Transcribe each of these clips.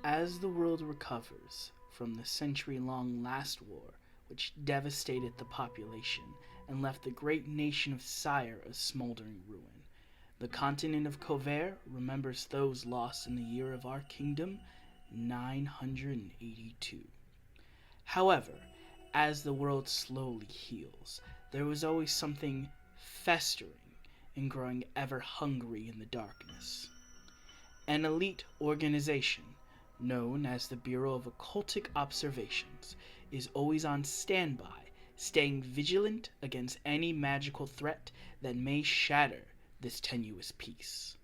As the world recovers from the century-long last war, which devastated the population and left the great nation of Sire a smoldering ruin, the continent of Cover remembers those lost in the year of our kingdom, 982. However, as the world slowly heals, there was always something festering and growing ever hungry in the darkness. An elite organization, known as the Bureau of Occultic Observations, is always on standby, staying vigilant against any magical threat that may shatter this tenuous peace.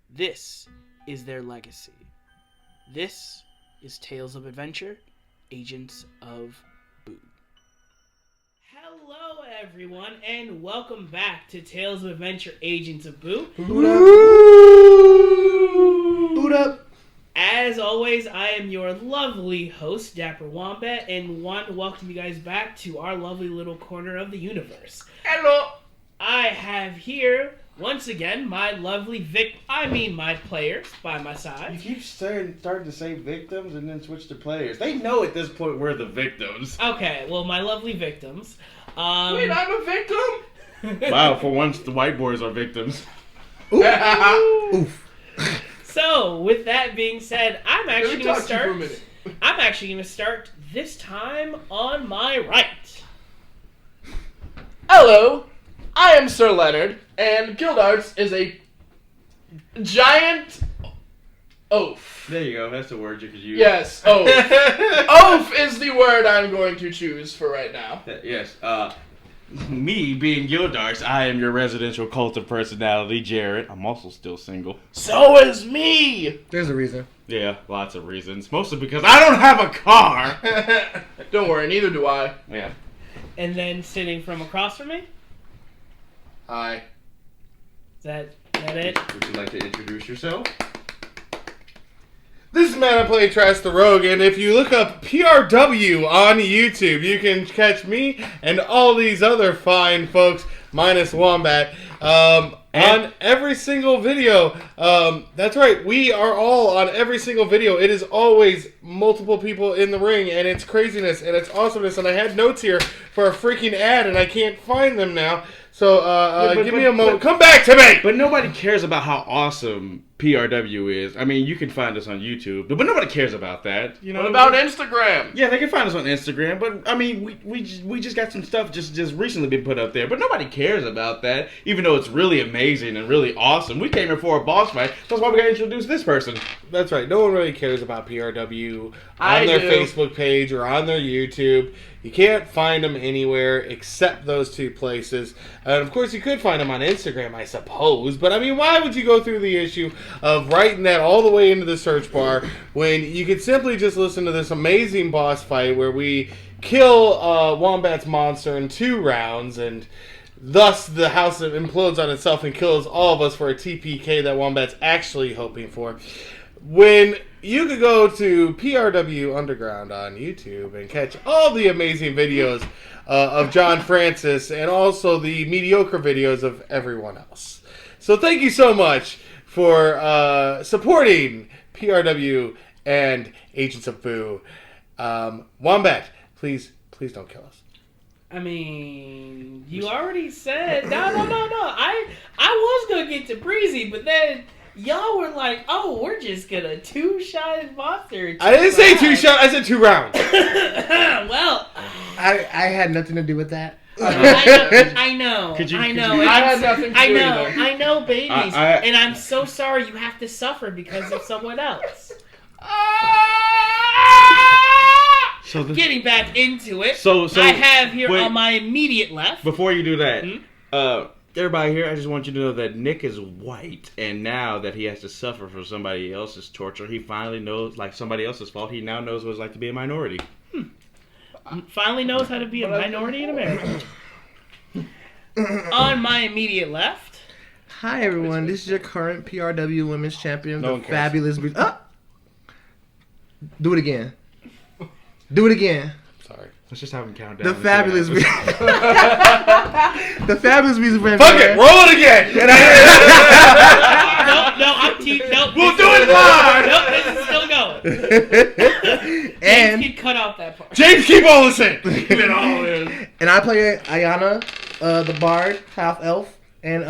This is their legacy. This is Tales of Adventure, Agents of B.O.O. Hello, everyone, and welcome back to Tales of Adventure, Agents of B.O.O. Boot up! As always, I am your lovely host, Dapper Wombat, and want to welcome you guys back to our lovely little corner of the universe. Hello! I have here, once again, my lovely my players by my side. You keep starting to say victims and then switch to players. They know at this point we're the victims. Okay, well, my lovely victims. Wait, I'm a victim? Wow, for once the white boys are victims. Oof. So, with that being said, I'm actually going to start this time on my right. Hello, I am Sir Leonard, and Guild Arts is a giant oaf. There you go, that's the word you could use. Yes, oaf. Oaf is the word I'm going to choose for right now. Yes, me being Gildarts, I am your residential cult of personality, Jared. I'm also still single. So is me! There's a reason. Yeah, lots of reasons. Mostly because I don't have a car! Don't worry, neither do I. Yeah. And then sitting from across from me, Hi. is that it? Would you like to introduce yourself? This is Man I Play Trash the Rogue, and if you look up PRW on YouTube, you can catch me and all these other fine folks, minus Wombat, on every single video. That's right, we are all on every single video. It is always multiple people in the ring, and it's craziness, and it's awesomeness, and I had notes here for a freaking ad, and I can't find them now. So, give me a moment. Come back to me! But nobody cares about how awesome PRW is. I mean, you can find us on YouTube, but nobody cares about that. You know? What about Instagram? Yeah, they can find us on Instagram, but I mean, we just got some stuff just recently been put up there, but nobody cares about that, even though it's really amazing and really awesome. We came here for a boss fight, that's why we gotta introduce this person. That's right. No one really cares about PRW on their Facebook page or on their YouTube. You can't find them anywhere except those two places. And of course, you could find them on Instagram, I suppose. But I mean, why would you go through the issue of writing that all the way into the search bar when you could simply just listen to this amazing boss fight where we kill Wombat's monster in 2 rounds, and thus the house implodes on itself and kills all of us for a TPK that Wombat's actually hoping for. When you could go to PRW Underground on YouTube and catch all the amazing videos of John Francis and also the mediocre videos of everyone else. So thank you so much for supporting PRW and Agents of B.O.O. Wombat, please don't kill us. I mean, you already said... No. I was going to get to Breezy, but then... Y'all were like, oh, we're just gonna 2-shot monster. I didn't say 2-shot, I said 2 rounds. Well, I had nothing to do with that. I know. I had nothing to do with it. I know, babies. And I'm so sorry you have to suffer because of someone else. Getting back into it, so I have here on my immediate left. Before you do that, everybody here, I just want you to know that Nick is white, and now that he has to suffer for somebody else's torture, he finally knows, like somebody else's fault, he now knows what it's like to be a minority. Finally knows how to be a minority in America. On my immediate left. Hi, everyone. This is your current PRW Women's Champion, No the Fabulous Beast. Do it again. Sorry. Let's just have him count down. The Fabulous Beast. The Fabulous Beast. Fuck it, roll it again. No, I'm team. No, we'll do it live. No, this is still going. James and can cut out that part. James, keep all this in. Keep it all in. and I play Ayana, the bard, half elf, and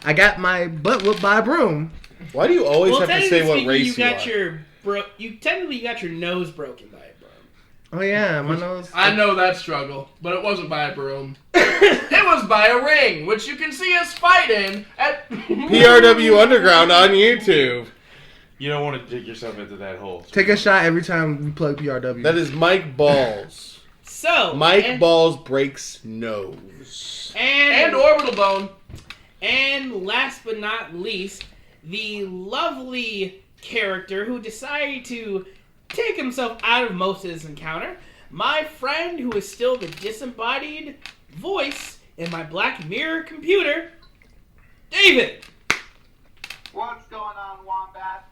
I got my butt whooped by a broom. Why do you always Well, have to say what technically race speaking, you are? you got your nose broken by a broom. Oh yeah, my nose. I know that struggle, but it wasn't by a broom. It was by a ring, which you can see us fight in at PRW Underground on YouTube. You don't want to dig yourself into that hole. Take a shot every time we plug PRW. That is Mike Balls. So Mike Balls breaks nose. and orbital bone. And last but not least, the lovely character who decided to take himself out of most of this encounter, my friend who is still the disembodied voice in my Black Mirror computer, David. What's going on, Wombat?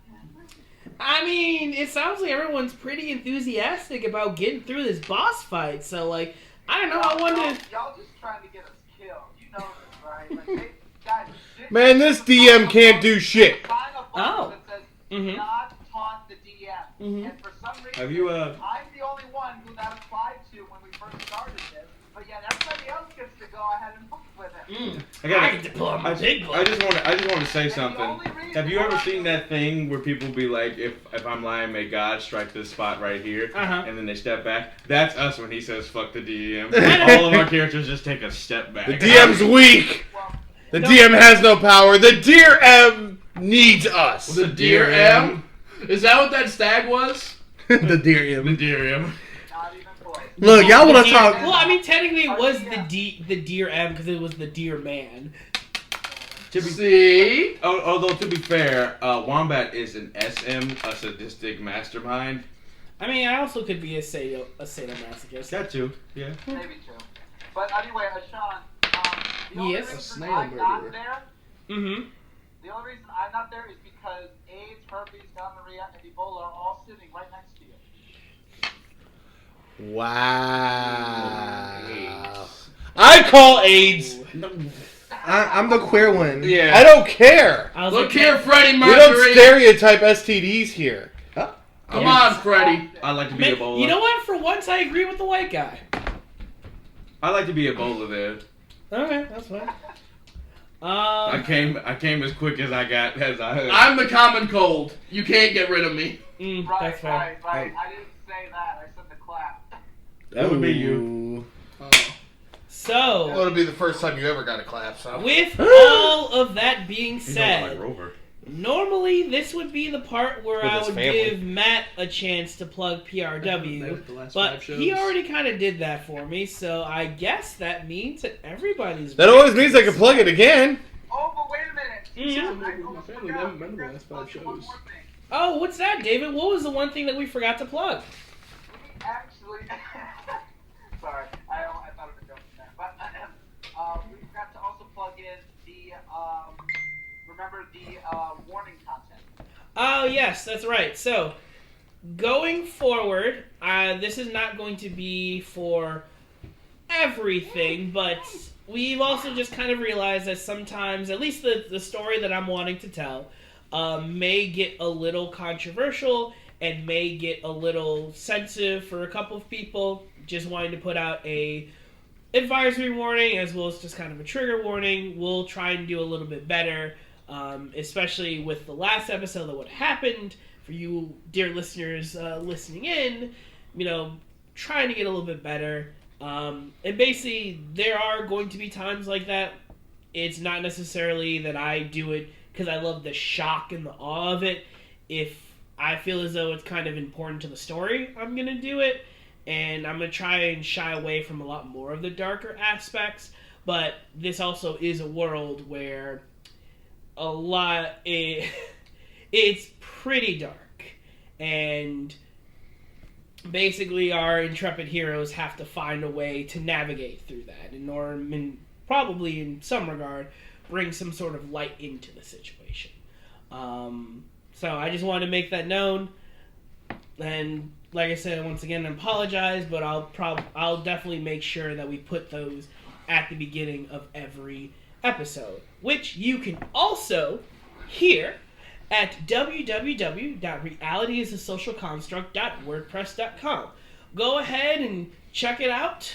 I mean, it sounds like everyone's pretty enthusiastic about getting through this boss fight, so, like, I don't know, I wanted to... Y'all just trying to get us killed. You know this, right? Like, hey, guys, Man, this DM can't do shit. sign a button that says, Mhm. not taunt the DM. Mhm. And for some reason, Have you, I'm the only one who that applied to when we first started this, but yet everybody else gets to go ahead and fuck with it. I get to pull out my big I just want to say And the something. only reason Have you ever why- seen that thing where people be like, if I'm lying, may God strike this spot right here, Uh-huh. and then they step back? That's us when he says fuck the DM. know. All of our characters just take a step back. The DM's weak. Well, The DM has no power. The Dear M needs us. The Dear M? Is that what that stag was? the deer. The DRM. not even close. Look, y'all want The to deer- talk? Well, I mean, technically it was Yeah. the Deer M because it was the Deer Man. See? Although to be fair, Wombat is an SM, a sadistic mastermind. I mean, I also could be a sadomasochist. Got to, yeah. Maybe two. But anyway, Sean, the only Yes? reason A snail I'm not murderer. there, Mm-hmm. the only reason I'm not there is because AIDS, herpes, gonorrhea, and Ebola are all sitting right next to you. Wow. I call AIDS. I'm the queer one. Yeah. I don't care. I was Look like, here, Freddie We don't Mercury. stereotype STDs here. Come on, Freddie. I like to be Man, Ebola. you know what? For once, I agree with the white guy. I like to be Ebola there. Okay, that's fine. I came as quick as I got as I heard. I'm the common cold. You can't get rid of me. Right, That's fair. right. I didn't say that. I said the clap. That would be you. So, Well, it'll be the first time you ever got a clap, so. with all of that being He's not like said, Rover. normally this would be the part where With I his would family. give Matt a chance to plug PRW, but he already kind of did that for me, so I guess that means that everybody's... That always means I can plug it again. Oh, but wait a minute. Mhm. I almost forgot. We forgot to plug one more thing. Oh, what's that, David? What was the one thing that we forgot to plug? We actually... Sorry. I thought it was joking there. But we forgot to also plug in the... remember the warning content. Oh, yes, that's right. So, going forward, this is not going to be for everything, but we've also just kind of realized that sometimes, at least the story that I'm wanting to tell, may get a little controversial and may get a little sensitive for a couple of people. Just wanting to put out a advisory warning as well as just kind of a trigger warning. We'll try and do a little bit better. Especially with the last episode of what happened, for you dear listeners listening in, trying to get a little bit better. And basically, there are going to be times like that. It's not necessarily that I do it because I love the shock and the awe of it. If I feel as though it's kind of important to the story, I'm going to do it. And I'm going to try and shy away from a lot more of the darker aspects. But this also is a world where it's pretty dark, and basically our intrepid heroes have to find a way to navigate through that and probably in some regard bring some sort of light into the situation. So I just wanted to make that known, and like I said, once again, I apologize, but I'll definitely make sure that we put those at the beginning of every episode, which you can also hear at www.realityisaSocialConstruct.wordpress.com. Go ahead and check it out.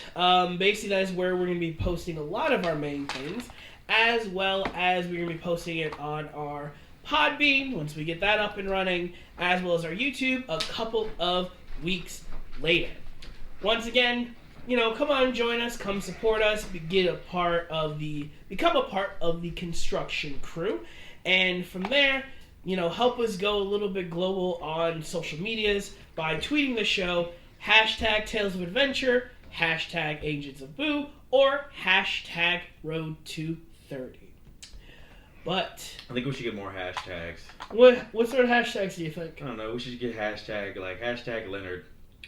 Basically, that is where we're going to be posting a lot of our main things, as well as we're going to be posting it on our Podbean once we get that up and running, as well as our YouTube a couple of weeks later. Once again, come on, join us, come support us, become a part of the construction crew, and from there, help us go a little bit global on social medias by tweeting the show, hashtag Tales of Adventure, hashtag Agents of B.O.O, or hashtag Road to 30. But I think we should get more hashtags. What sort of hashtags do you think? I don't know. We should get hashtag Leonard.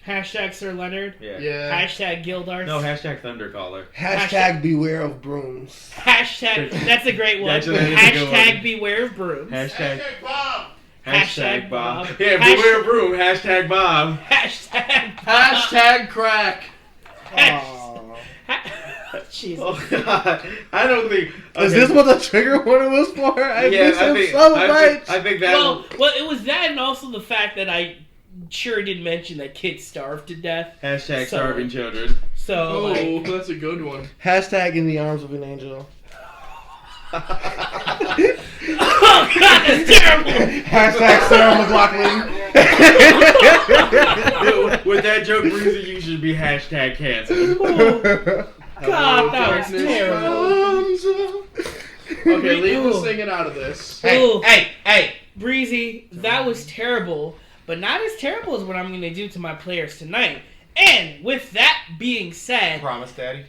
Hashtag Sir Leonard. Yeah. Hashtag Gildarts. No, hashtag Thundercaller. Hashtag beware of brooms. Hashtag. That's a great one. Hashtag beware of brooms. Hashtag Bob. Hashtag Bob. Yeah, beware of broom. Hashtag Bob. Hashtag crack. Jesus. Oh God! I don't think. Okay. Is this what the trigger warning was for? I miss him so much. I think that. Well, it was that, and also the fact that I sure did mention that kids starved to death. Hashtag starving children. So, That's a good one. Hashtag in the arms of an angel. Oh God, that's terrible. Hashtag Sarah McLaughlin. With that joke, Breezy, you should be hashtag canceled. God, that was terrible. Okay, leave the singing out of this. Hey, Breezy, that was terrible, but not as terrible as what I'm going to do to my players tonight. And with that being said... Promise, Daddy.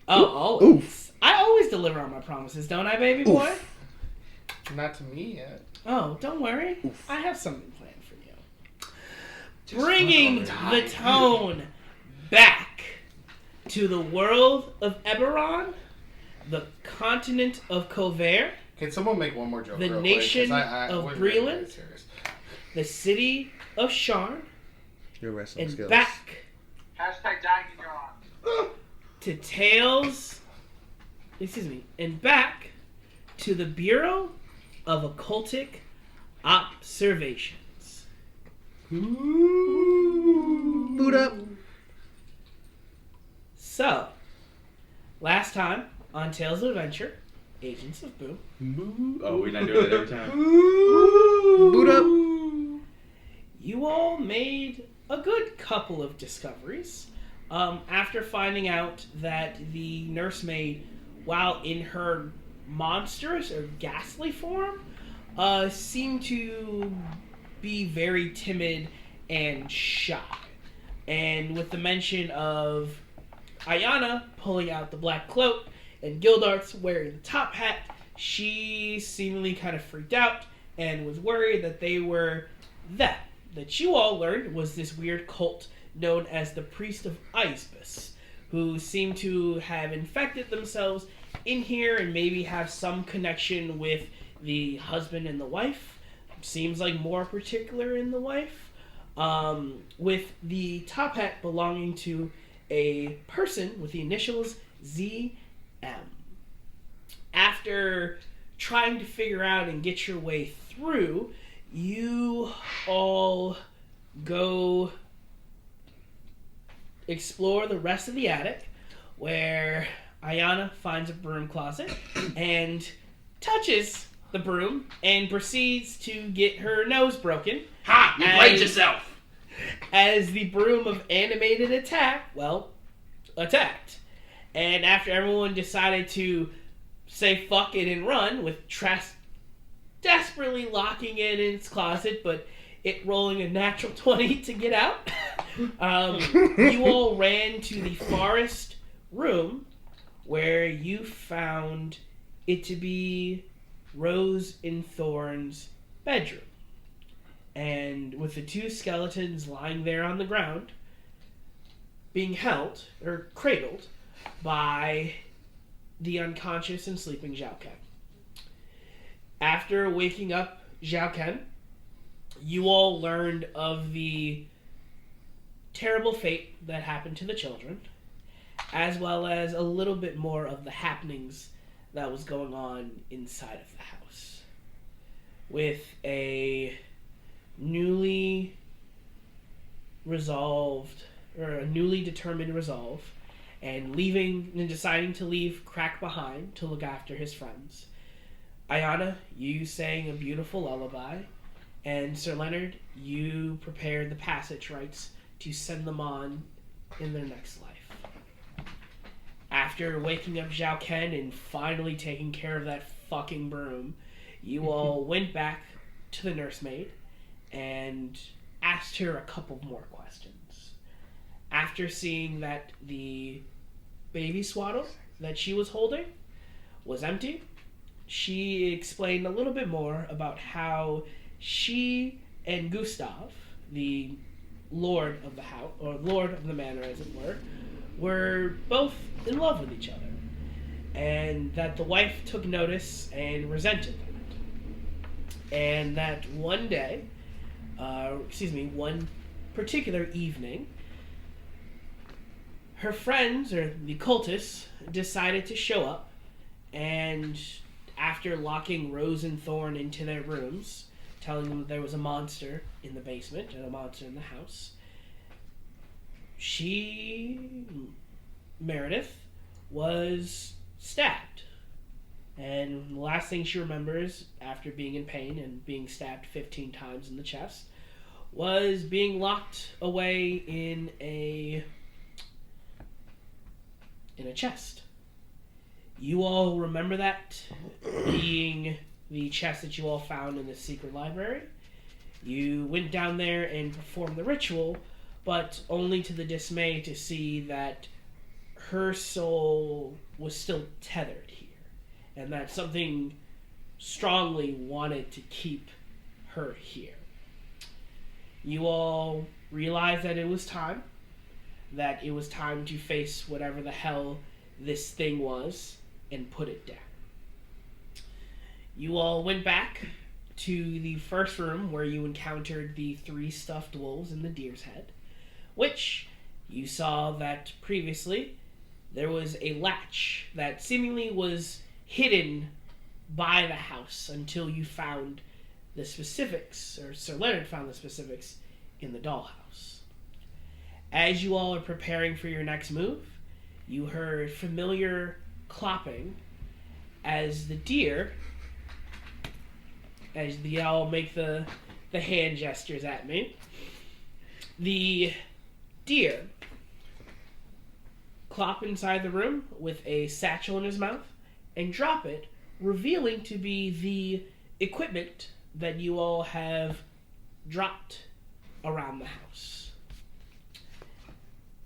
Oh, Oof. I always deliver on my promises, don't I, baby boy? Not to me yet. Oh, don't worry. I have something planned for you. Bringing the tone back to the world of Eberron, the continent of Covair, Can someone make one more joke? the real nation quick? 'Cause of we're Breland, really serious. the city of Sharn, Your wrestling and skills. back Hashtag dying in your arms. to Tales, and back to the Bureau of Occultic Observations. Boot up. So, last time on Tales of Adventure, Agents of B.O.O, Oh, we're not doing that every time. Boot up. you all made a good couple of discoveries. After finding out that the nursemaid, while in her monstrous or ghastly form, seemed to be very timid and shy. And with the mention of Ayana pulling out the black cloak and Gildarts wearing the top hat, she seemingly kind of freaked out and was worried that they were that you all learned was this weird cult known as the Priest of Isbis, who seem to have infected themselves in here and maybe have some connection with the husband and the wife. Seems like more particular in the wife. With the top hat belonging to a person with the initials ZM. After trying to figure out and get your way through, you all go explore the rest of the attic, where Ayana finds a broom closet and touches the broom and proceeds to get her nose broken. Ha! You played yourself! As the broom of animated attacked. And after everyone decided to say fuck it and run, with Trask desperately locking it in its closet, but it rolling a natural 20 to get out, you all ran to the forest room, where you found it to be Rose and Thorn's bedroom. And with the two skeletons lying there on the ground, being held, or cradled, by the unconscious and sleeping Zhao Ken. After waking up Zhao Ken, you all learned of the terrible fate that happened to the children, as well as a little bit more of the happenings that was going on inside of the house. with a newly resolved, or a newly determined resolve, and deciding to leave Crack behind to look after his friends. Ayana, you sang a beautiful lullaby, and Sir Leonard, you prepared the passage rites to send them on in their next life. After waking up Zhao Ken and finally taking care of that fucking broom, you all went back to the nursemaid and asked her a couple more questions. After seeing that the baby swaddle that she was holding was empty, she explained a little bit more about how she and Gustav, the lord of the house, or lord of the manor as it were both in love with each other, and that the wife took notice and resented that. And that one particular evening, her friends, or the cultists, decided to show up, and after locking Rose and Thorn into their rooms, telling them there was a monster in the basement and a monster in the house, Meredith, was stabbed. And the last thing she remembers, after being in pain and being stabbed 15 times in the chest, was being locked away in a chest. You all remember that being the chest that you all found in the secret library. You went down there and performed the ritual, but only to the dismay to see that her soul was still tethered here, and that something strongly wanted to keep her here. You all realized that it was time to face whatever the hell this thing was and put it down. You all went back to the first room where you encountered the 3 stuffed wolves and the deer's head, which you saw that previously there was a latch that seemingly was hidden by the house until you found the specifics, or Sir Leonard found the specifics, in the dollhouse. As you all are preparing for your next move, you heard familiar clopping as the deer, as the owl make the hand gestures at me, the deer clop inside the room with a satchel in his mouth and drop it, revealing to be the equipment that you all have dropped around the house.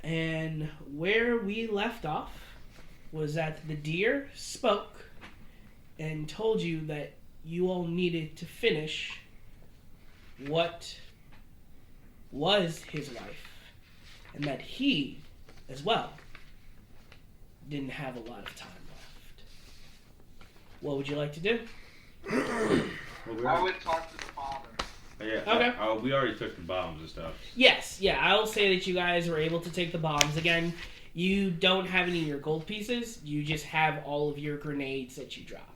And where we left off was that the deer spoke and told you that you all needed to finish what was his life, and that he, as well, didn't have a lot of time left. What would you like to do? I would talk to the father. Yeah. Okay. We already took the bombs and stuff. Yes, yeah, I'll say that you guys were able to take the bombs again. You don't have any of your gold pieces, you just have all of your grenades that you dropped.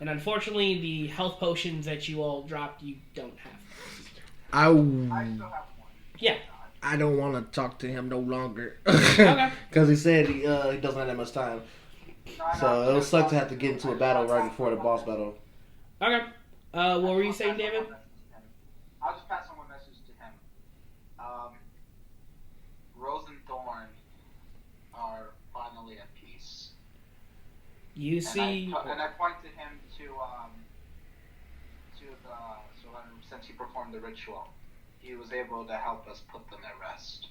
And unfortunately, the health potions that you all dropped, you don't have. I still have one. Yeah. I don't want to talk to him no longer. Okay. Because he said he doesn't have that much time. So it'll suck to have to get into a battle right before the boss battle. Okay. What were you saying, David? I'll just pass on one message to him. Rose and Thorn are finally at peace. You see... And I point to him to since he performed the ritual, he was able to help us put them at rest.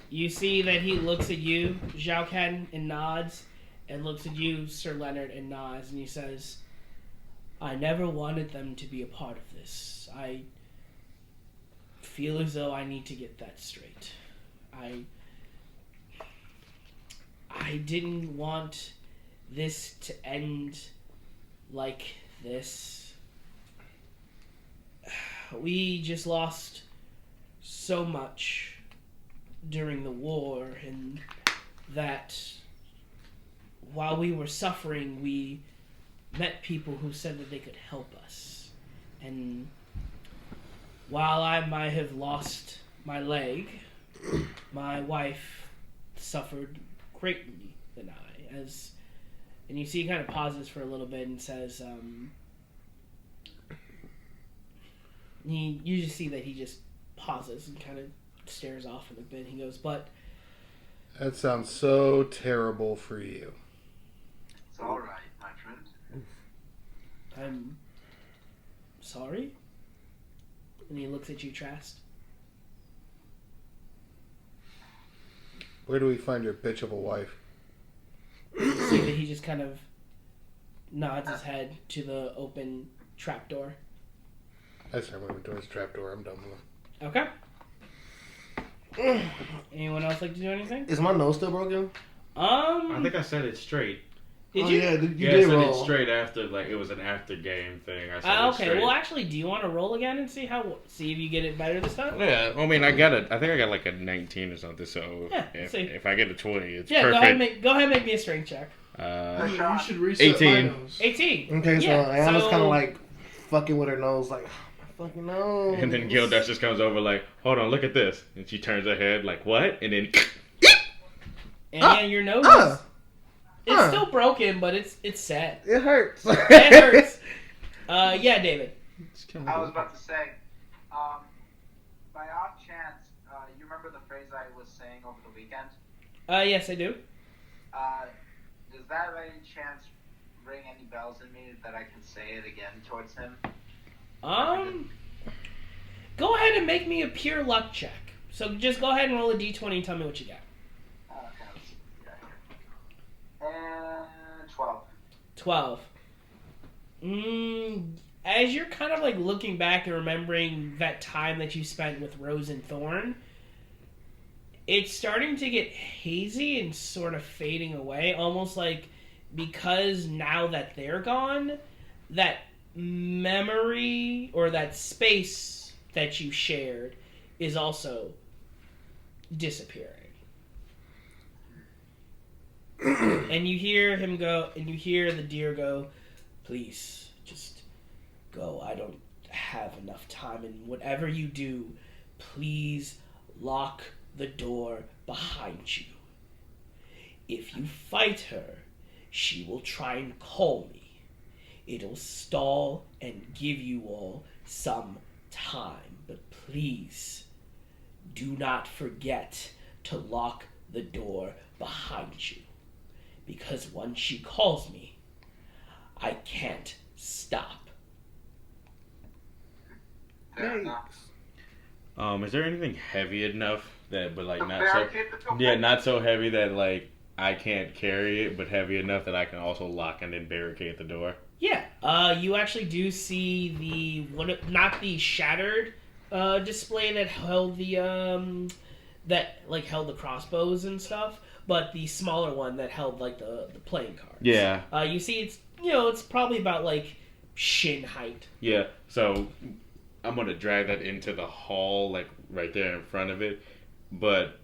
You see that he looks at you, Zhao Ken, and nods, and looks at you, Sir Leonard, and nods, and he says, I never wanted them to be a part of this. I feel as though I need to get that straight. I didn't want this to end like this. We just lost so much during the war, and that while we were suffering, we met people who said that they could help us. And while I might have lost my leg, my wife suffered greatly than I. And you see he kind of pauses for a little bit and says, you just see that he just pauses and kind of stares off a bit. He goes, but... That sounds so terrible for you. It's all right, my friend. I'm sorry? And he looks at you, Trask. Where do we find your bitch of a wife? See that he just kind of nods his head to the open trapdoor. I start moving towards the trapdoor. I'm done with Okay. Anyone else like to do anything? Is my nose still broken? I think I said it straight. Did you? Yeah, you Yeah, I did said roll. it straight after, like, it was an after game thing. I said it Okay. straight. Well, actually, do you want to roll again and see if you get it better this time? Yeah, I mean, I think I got like a 19 or something, so Yeah, if, see. if I get a 20, it's Yeah. perfect. Go ahead and make me a strength check. You should reset 18. my nose. 18. Okay, so Yeah, Ayana's so- kind of like fucking with her nose, like, my fucking nose. And then Gildash just comes over like, hold on, look at this. And she turns her head like, what? And then... And yeah, your nose is it's still broken, but it's sad. It hurts. It hurts. Yeah, David. I was about to say, by odd chance, you remember the phrase I was saying over the weekend? Yes, I do. Does that by any chance ring any bells in me that I can say it again towards him? Go ahead and make me a pure luck check. So just go ahead and roll a d20 and tell me what you got. Okay, let's see what we got here. And 12. 12. As you're kind of like looking back and remembering that time that you spent with Rose and Thorn, it's starting to get hazy and sort of fading away. Almost like because now that they're gone, that memory or that space that you shared is also disappearing. And you hear him go, and you hear the deer go, please, just go. I don't have enough time. And whatever you do, please lock the door behind you. If you fight her, she will try and call me. It'll stall and give you all some time. But please, do not forget to lock the door behind you. Because once she calls me, I can't stop. Fair enough. Is there anything heavy enough that, but like The not so... barricade the door? Yeah, not so heavy that like I can't carry it, but heavy enough that I can also lock and then barricade the door. Yeah, you actually do see not the shattered display that held the held the crossbows and stuff, but the smaller one that held like the playing cards. Yeah. You see, it's probably about like shin height. Yeah, so I'm gonna drag that into the hall, like right there in front of it, but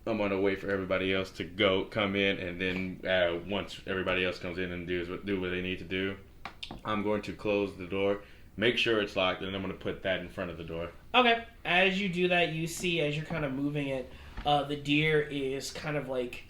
I'm gonna wait for everybody else to come in, and then once everybody else comes in and do what they need to do, I'm going to close the door, make sure it's locked, and then I'm gonna put that in front of the door. Okay. As you do that, you see as you're kind of moving it, the deer is kind of like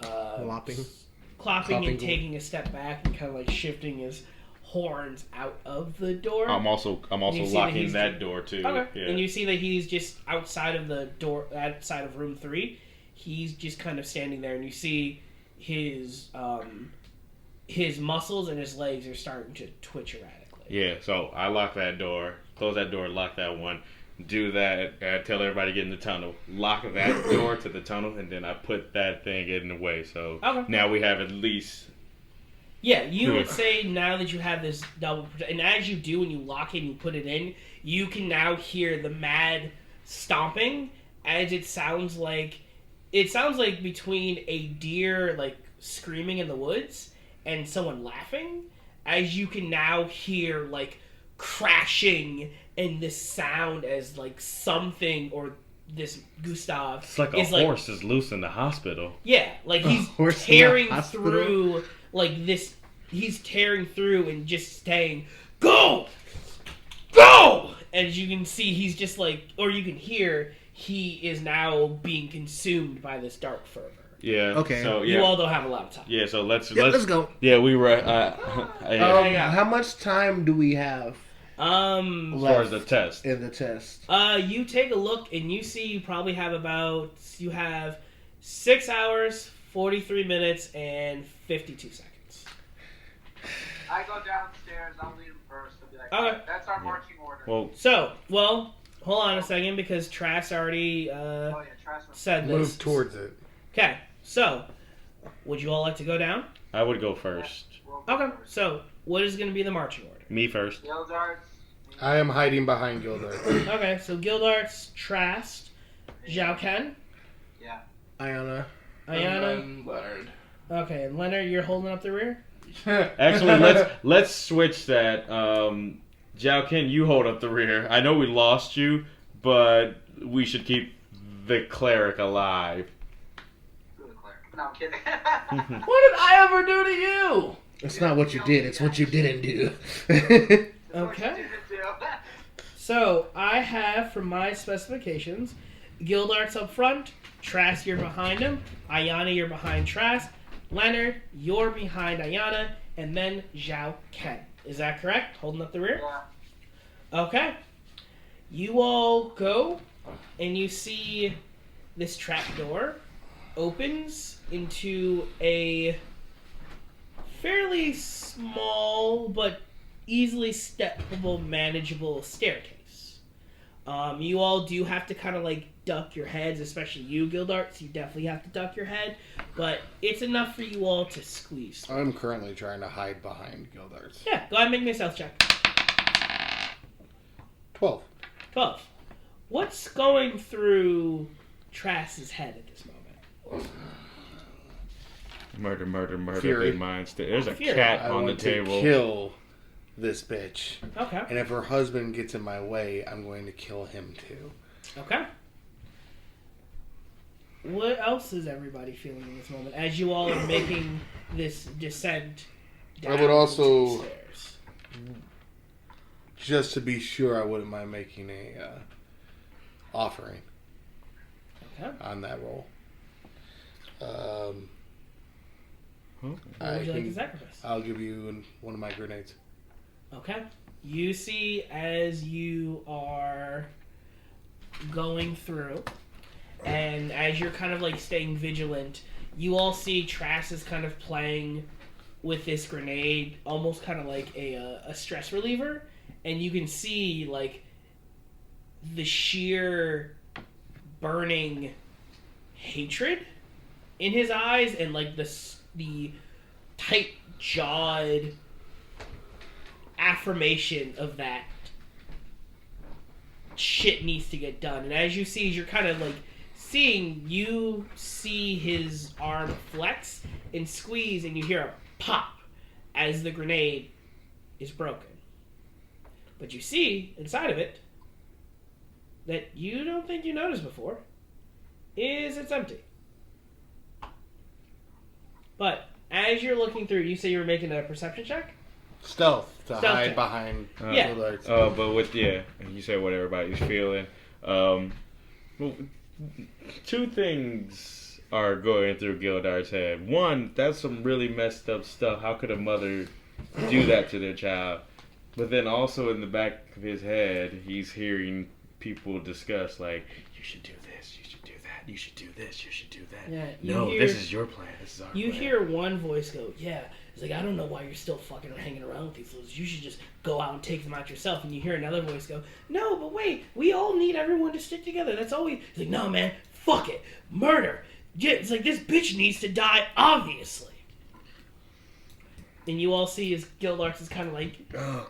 clopping and taking a step back and kind of like shifting his horns out of the door. I'm also locking that door too. Okay. Yeah. And you see that he's just outside of the door, outside of room 3. He's just kind of standing there, and you see his muscles and his legs are starting to twitch erratically. Yeah. So I lock that door, close that door, lock that one. Do that. Tell everybody to get in the tunnel. Lock that door to the tunnel, and then I put that thing in the way. So now we have at least. Yeah, you would say now that you have this double, and as you do, when you lock it and you put it in, you can now hear the mad stomping, as it sounds like between a deer like screaming in the woods and someone laughing, as you can now hear like crashing and this sound as like something or this Gustav. It's like a horse is loose in the hospital. Yeah, like he's tearing through like this. He's tearing through and just saying, "Go, go!" as you can see, he's just like, or you can hear, he is now being consumed by this dark fervor. Yeah. Okay. So You all don't have a lot of time. Yeah. So let's go. Yeah, we were. How much time do we have? As far as the test. In the test. You take a look and you see you probably have you have 6 hours, 43 minutes, and 52 seconds. I go downstairs. I'll lead him first. I'll be like, Okay. That's our marching order. Well, hold on a second because Trask already said this. Move towards it. Okay, so would you all like to go down? I would go first. Okay, so what is going to be the marching order? Me first. Gildarts. I am hiding behind Gildart. Okay, so Gildarts, Trask, Zhao Ken. Yeah. Ayana. And Leonard. Okay, and Leonard, you're holding up the rear? Actually, let's switch that. Zhao Ken, you hold up the rear. I know we lost you, but we should keep the cleric alive. No, I'm kidding. What did I ever do to you? It's not what you did, it's what you didn't do. Okay. So, I have, from my specifications, Gildarts up front, Trask, you're behind him, Ayana, you're behind Trask, Leonard, you're behind Ayana, and then Zhao Ken. Is that correct? Holding up the rear? Yeah. Okay. You all go, and you see this trap door opens into a fairly small but easily steppable, manageable staircase. You all do have to kind of like duck your heads, especially you, Gildarts. You definitely have to duck your head, but it's enough for you all to squeeze through. I'm currently trying to hide behind Gildarts. Yeah, go ahead and make me a stealth check. 12. 12. What's going through Trask's head at this moment? Murder, Fury. big minds. There's a Fury. cat I on the want table. to kill this bitch. Okay. And if her husband gets in my way, I'm going to kill him too. Okay. What else is everybody feeling in this moment as you all are making this descent down I would also- the stairs? Just to be sure, I wouldn't mind making a offering Okay. on that roll. What would you like to sacrifice? I'll give you one of my grenades. Okay. You see as you are going through, and as you're kind of like staying vigilant, you all see Trask is kind of playing with this grenade, almost kind of like a stress reliever, and you can see like the sheer burning hatred in his eyes, and like the tight-jawed affirmation of that shit needs to get done. And as you see, you're kind of like you see his arm flex and squeeze, and you hear a pop as the grenade is broken. But you see inside of it that you don't think you noticed before is it's empty. But as you're looking through, you say you were making a perception check? Stealth to Stealth hide check. behind Yeah. Gildarts. But with you said what everybody's feeling. Well, two things are going through Gildart's head. One, that's some really messed up stuff. How could a mother do that to their child? But then also in the back of his head, he's hearing people discuss like, "You should do this. You should do that. You should do this. You should do that." Yeah, No, this is your plan. This is our plan. You hear one voice go, yeah. It's like, I don't know why you're still fucking hanging around with these losers. You should just go out and take them out yourself. And you hear another voice go, no, but wait, we all need everyone to stick together. That's all we... It's like, no, man, fuck it. Murder. Yeah, it's like, this bitch needs to die, obviously. And you all see his Gildarts is kind of like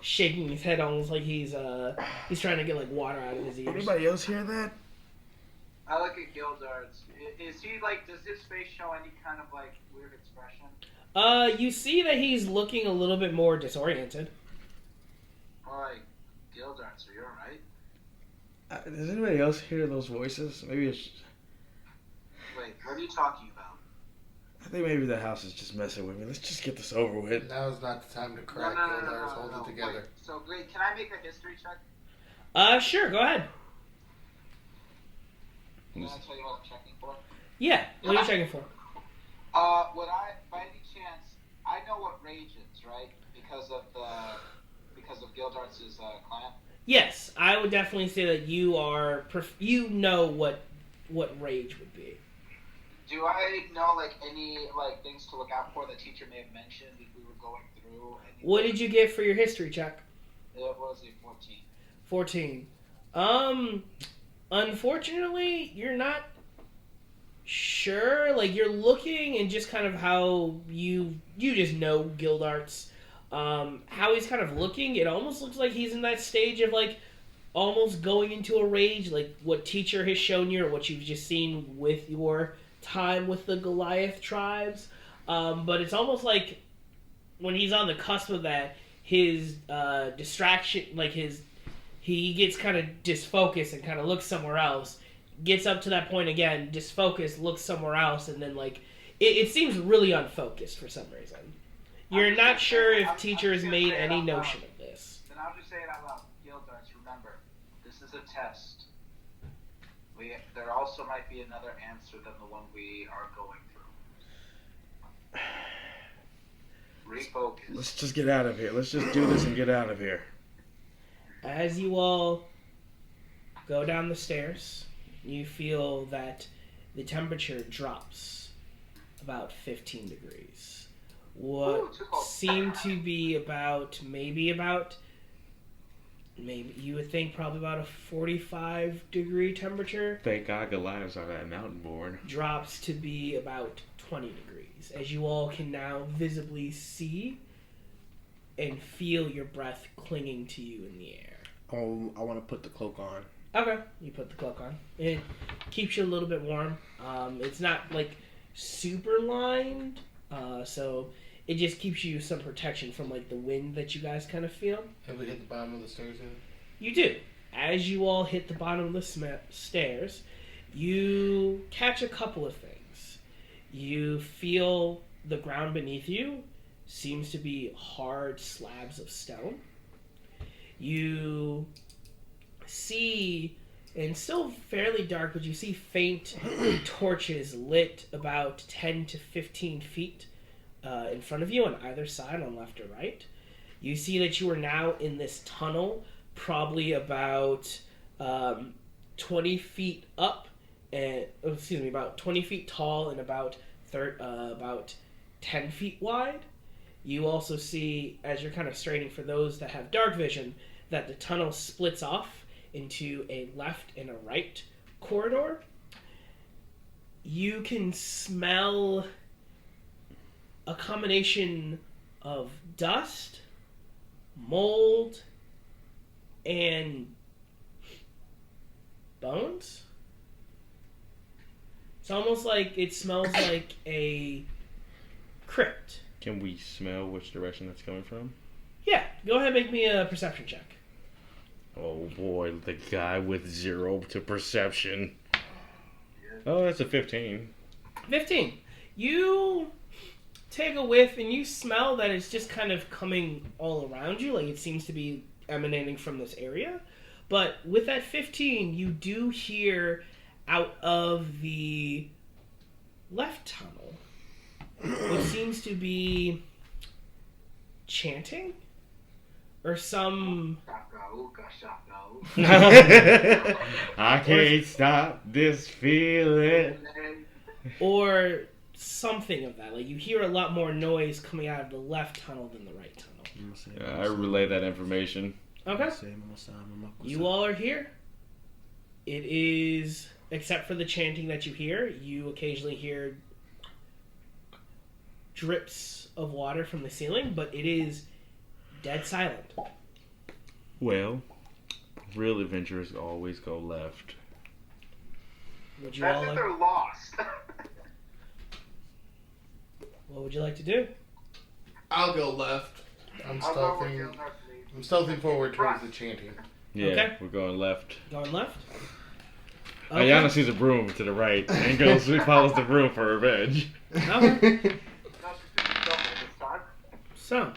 shaking his head almost like he's trying to get like water out of his ears. Anybody else hear that? I look at Gildarts. Is he like? Does his face show any kind of like weird expression? You see that he's looking a little bit more disoriented. Boy, Gildarts, are you alright? Does anybody else hear those voices? Maybe it's... Wait, what are you talking about? I think maybe the house is just messing with me. Let's just get this over with. Now's not the time to cry, No, Gildarts. Hold it together. Wait, so, wait, can I make a history check? Sure, go ahead. Can I tell you what I'm checking for? Yeah, what are you checking for? Would I, by any chance, I know what rage is, right? Because of Gildarts' clan. Yes, I would definitely say that you are. You know what rage would be. Do I know any things to look out for the teacher may have mentioned if we were going through? What did you get for your history check? It was a 14. 14. Unfortunately, you're not sure. Like, you're looking and just kind of how you just know Gildarts. How he's kind of looking, it almost looks like he's in that stage of, almost going into a rage, like what teacher has shown you or what you've just seen with your time with the Goliath tribes. But it's almost like when he's on the cusp of that, his distraction, he gets kind of disfocused and kind of looks somewhere else, gets up to that point again, disfocused, looks somewhere else, and then, it seems really unfocused for some reason. You're not sure if teachers made any notion of this. Then I'll just say it out loud. Gildarts, remember, this is a test. There also might be another answer than the one we are going through. Refocus. Let's just get out of here. Let's just do this and get out of here. As you all go down the stairs, you feel that the temperature drops about 15 degrees. What seemed to be maybe you would think probably about a 45 degree temperature. Thank God Goliath's on that mountain board. Drops to be about 20 degrees. As you all can now visibly see and feel your breath clinging to you in the air. Oh, I want to put the cloak on. Okay, you put the cloak on. It keeps you a little bit warm. It's not super lined, so it just keeps you some protection from the wind that you guys kind of feel. Have we hit the bottom of the stairs yet? You do. As you all hit the bottom of the stairs, you catch a couple of things. You feel the ground beneath you seems to be hard slabs of stone. You see, and still fairly dark, but you see faint torches lit about 10 to 15 feet in front of you on either side, on left or right. You see that you are now in this tunnel, probably about 20 feet up, and about 20 feet tall and about 10 feet wide. You also see, as you're kind of straining for those that have dark vision, that the tunnel splits off into a left and a right corridor. You can smell a combination of dust, mold, and bones. It's almost like it smells like a crypt. Can we smell which direction that's coming from? Yeah, go ahead and make me a perception check. Oh boy, the guy with 0 to perception. Oh, that's a 15. 15. You take a whiff and you smell that it's just kind of coming all around you, like it seems to be emanating from this area. But with that 15, you do hear out of the left tunnel what seems to be chanting or some I can't stop this feeling. or something of that. Like you hear a lot more noise coming out of the left tunnel than the right tunnel. I relay that information. Okay. You all are here. It is, except for the chanting that you hear, you occasionally hear drips of water from the ceiling, but it is dead silent. Well, real adventurers always go left. Would you That's all if like, they're lost. what would you like to do? I'll go left. I'm stealthing forward towards the chanting. Yeah, Okay. we're going left. Going left? Ayana sees a broom to the right and follows the broom for revenge. Okay. So,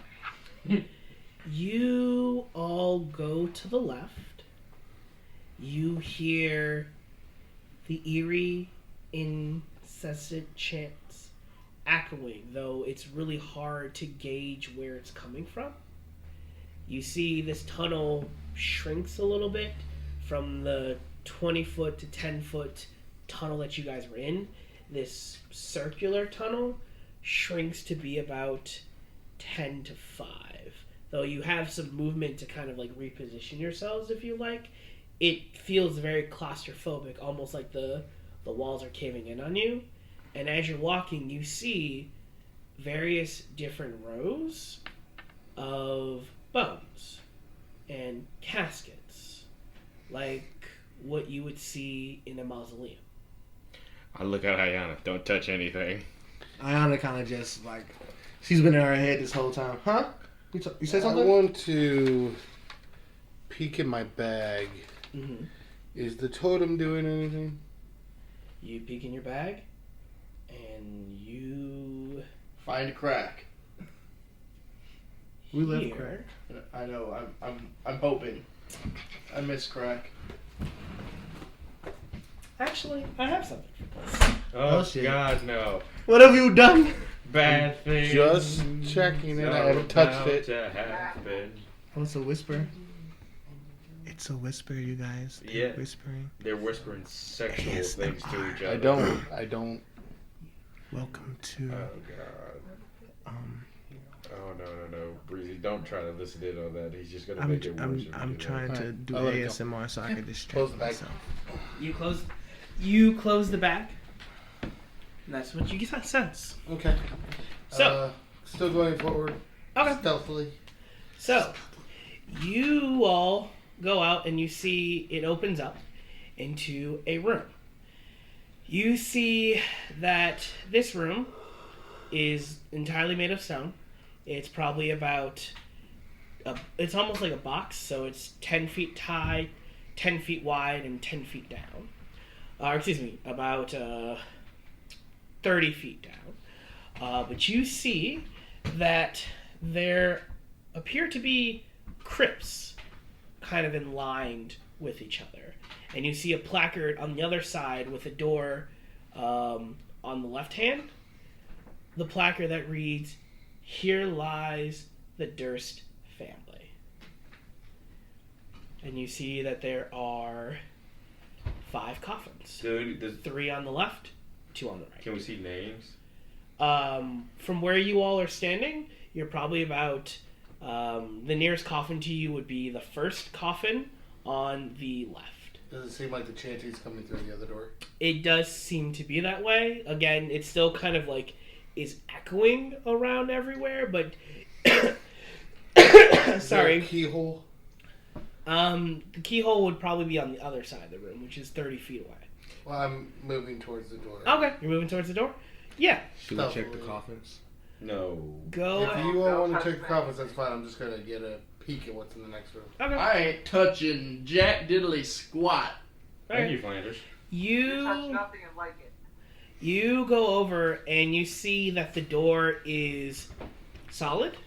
you all go to the left, you hear the eerie, incessant chants echoing, though it's really hard to gauge where it's coming from. You see this tunnel shrinks a little bit from the 20-foot to 10-foot tunnel that you guys were in. This circular tunnel shrinks to be about 10 to 5. Though you have some movement to kind of like reposition yourselves if you like. It feels very claustrophobic, almost like the walls are caving in on you. And as you're walking, you see various different rows of bones and caskets, like what you would see in a mausoleum. I look at Ayana. Don't touch anything. Ayana kind of just like, she's been in her head this whole time. Huh? You said something? I want to peek in my bag. Mm-hmm. Is the totem doing anything? You peek in your bag, and you Find crack. We left hear- crack. I know. I'm hoping. I miss crack. Actually, I have something for this. Oh, shit. God, no. What have you done? Bad thing. Just checking it. I haven't touched it. To happen. Oh, it's a whisper. It's a whisper, you guys. They're Yeah. whispering. They're whispering sexual things to each other. I don't. Welcome to. Oh, God. Um, Oh, no. Breezy, don't try to listen in on that. He's just going to I'm make it worse. I'm if you I'm do trying that. to do I'll let it go. ASMR so I can Close distract the bag. myself. You close the bag. And that's what you sense. Okay. So- Still going forward. Okay. Stealthily. So, you all go out and you see it opens up into a room. You see that this room is entirely made of stone. It's probably about, it's almost like a box, so it's 10 feet high, 10 feet wide, and 10 feet down. About 30 feet down. But you see that there appear to be crypts kind of lined with each other. And you see a placard on the other side with a door on the left hand. The placard that reads, "Here lies the Durst family." And you see that there are 5 coffins. Dude, 3 on the left, 2 on the right. can we see names? From where you all are standing, you're probably about, the nearest coffin to you would be the first coffin on the left. Does it seem like the chanty's coming through the other door? It does seem to be that way. Again, it's still kind of like is echoing around everywhere, but sorry. Keyhole. The keyhole would probably be on the other side of the room, which is 30 feet away. Well, I'm moving towards the door. Okay, you're moving towards the door? Yeah. Should we check the coffins? No. Go If ahead. you all want to check the coffins, that's fine. I'm just gonna get a peek at what's in the next room. Okay. I ain't touching jack diddly squat. Thank you, Flanders. You touch nothing and like it. You go over and you see that the door is solid.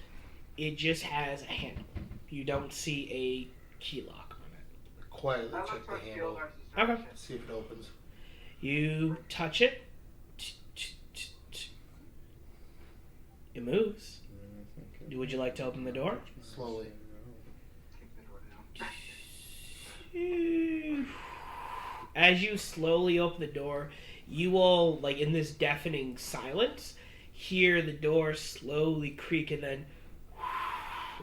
It just has a handle. You don't see a key lock on it. Quietly That check looks the like handle. Gildart's Okay. description. See if it opens. You touch it. It moves. Would you like to open the door? Slowly. Kick the door down. As you slowly open the door, you all, like in this deafening silence, hear the door slowly creak and then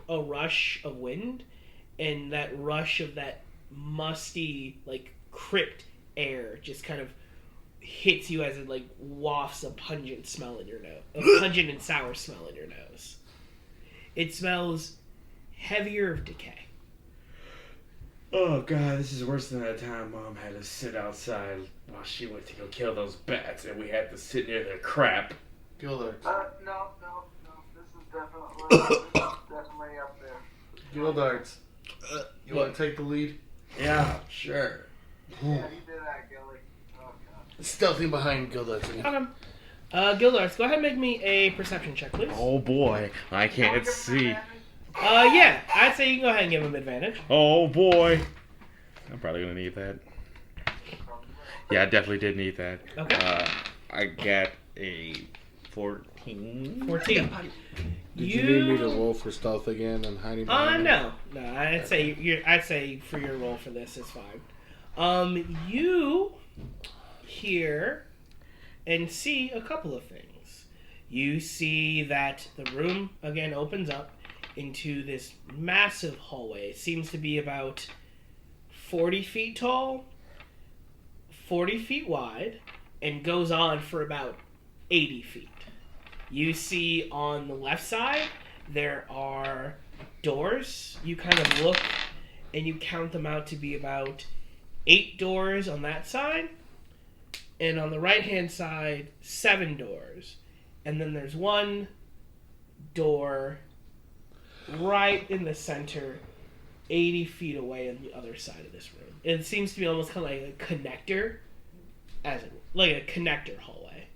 a rush of wind, and that rush of that musty, like crypt air just kind of hits you as it like wafts a pungent smell in your nose, a pungent and sour smell in your nose. It smells heavier of decay. Oh, God, this is worse than that time Mom had us sit outside while she went to go kill those bats, and we had to sit near their crap. Gildart. No. This is definitely up there. Gildarts. You want to take the lead? Yeah, sure. Yeah, he did that, Gilly. Oh, God. Stealthy behind Gildarts. Okay. Gildarts, go ahead and make me a perception check, please. Oh, boy. I Don't can't give him see. advantage. Yeah, I'd say you can go ahead and give him advantage. Oh, boy. I'm probably gonna need that. Yeah, I definitely did need that. Okay. I got a 14. 14. Did you need me to roll for stealth again and hiding behind? No. I'd say for your roll for this is fine. You hear and see a couple of things. You see that the room again opens up into this massive hallway. It seems to be about 40 feet tall, 40 feet wide, and goes on for about 80 feet. You see on the left side, there are doors. You kind of look and you count them out to be about 8 doors on that side. And on the right-hand side, 7 doors. And then there's one door right in the center, 80 feet away on the other side of this room. It seems to be almost kind of like a connector, like a connector hallway.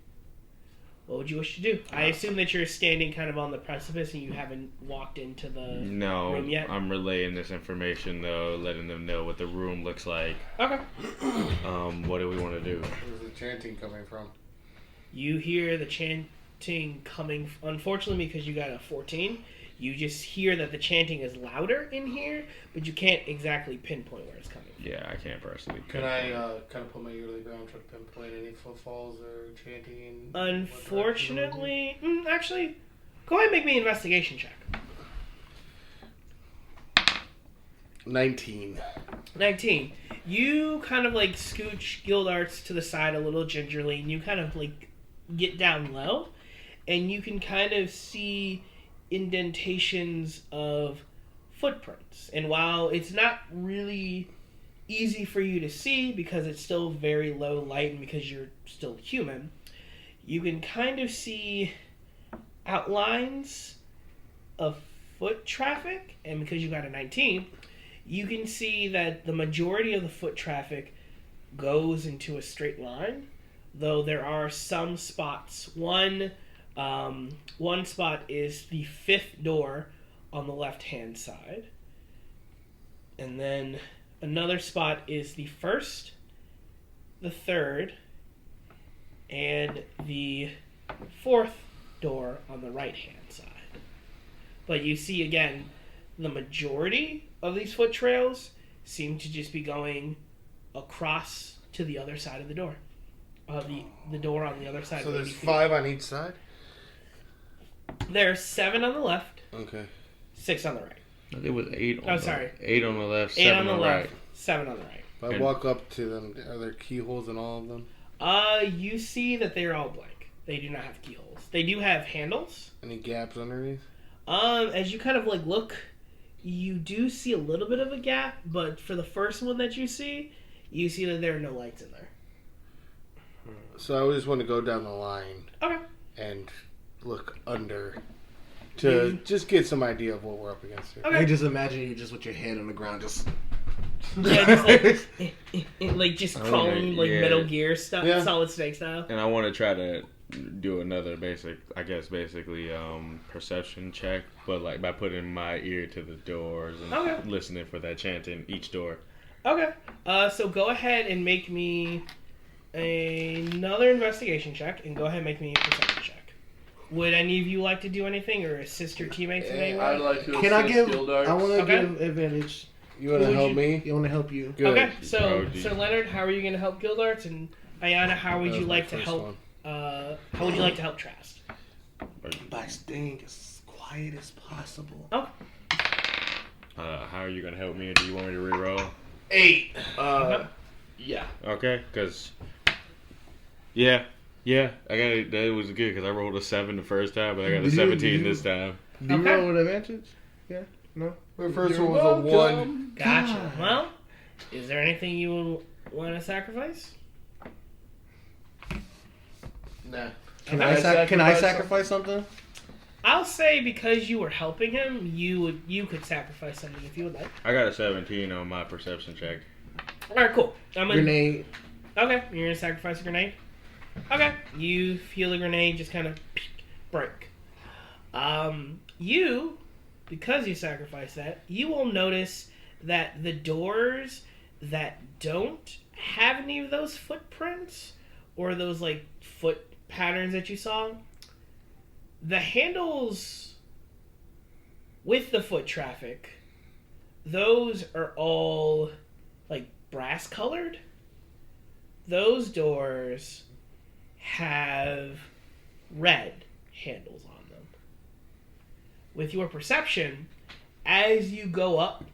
What would you wish to do? I assume that you're standing kind of on the precipice and you haven't walked into the room yet. I'm relaying this information though, letting them know what the room looks like. Okay. What do we want to do? Where's the chanting coming from? You hear the chanting coming, unfortunately because you got a 14, you just hear that the chanting is louder in here, but you can't exactly pinpoint where it's coming from. Yeah, I can't personally. Can I kind of put my ear to the ground, try to pinpoint any footfalls or chanting? Unfortunately, actually, go ahead and make me an investigation check. 19. 19. You kind of like scooch Gildarts to the side a little gingerly, and you kind of like get down low, and you can kind of see indentations of footprints. And while it's not really easy for you to see because it's still very low light and because you're still human, you can kind of see outlines of foot traffic. And because you got a 19, you can see that the majority of the foot traffic goes into a straight line, though there are some spots. One spot is the 5th door on the left-hand side. And then another spot is the 1st, the 3rd, and the 4th door on the right-hand side. But you see, again, the majority of these foot trails seem to just be going across to the other side of the door. The door on the other side. So there's 5 on each side? There's 7 on the left. Okay. 6 on the right. It was 8 on the 8 on the left, 8 7 on the right. left, 7 on the right. If I walk up to them, are there keyholes in all of them? You see that they're all blank. They do not have keyholes. They do have handles. Any gaps underneath? As you kind of like look, you do see a little bit of a gap, but for the first one that you see that there are no lights in there. So I just want to go down the line. Okay. And look under to just get some idea of what we're up against here. Okay. I just imagine you just with your head on the ground, just Yeah, just like just crawling like yeah. Metal Gear stuff, Yeah. Solid Snake style. And I want to try to do another basically perception check, but like by putting my ear to the doors and listening for that chanting each door. Okay. So go ahead and make me another investigation check, and go ahead and make me a perception check. Would any of you like to do anything or assist your teammates in any way? I'd like to Can I assist give? Gildarts. I want to Okay. give advantage. You want to Would help you- me? I want to help you. Good. Okay, so Oh, geez. Leonard, how are you going to help Gildarts, and Ayana, how would That you was my like to first help? one. How would you like to help Trask? By staying as quiet as possible. Oh, How are you gonna help me? Or do you want me to reroll? 8. Okay. Yeah. Okay, because I got it. That was good because I rolled a 7 the first time, but I got a Did you- 17 did you- this time. Do you Okay. roll with advantage? Yeah. No. My first one was a 1. gotcha. Well, is there anything you want to sacrifice? Nah. Can I sacrifice something? I'll say because you were helping him, you could sacrifice something if you would like. I got a 17 on my perception check. All right, cool. Grenade. Okay, you're gonna sacrifice a grenade. Okay, you feel the grenade just kind of break. Because you sacrificed that, you will notice that the doors that don't have any of those footprints or those like foot patterns that you saw. The handles with the foot traffic, those are all like brass colored. Those doors have red handles on them. With your perception, as you go up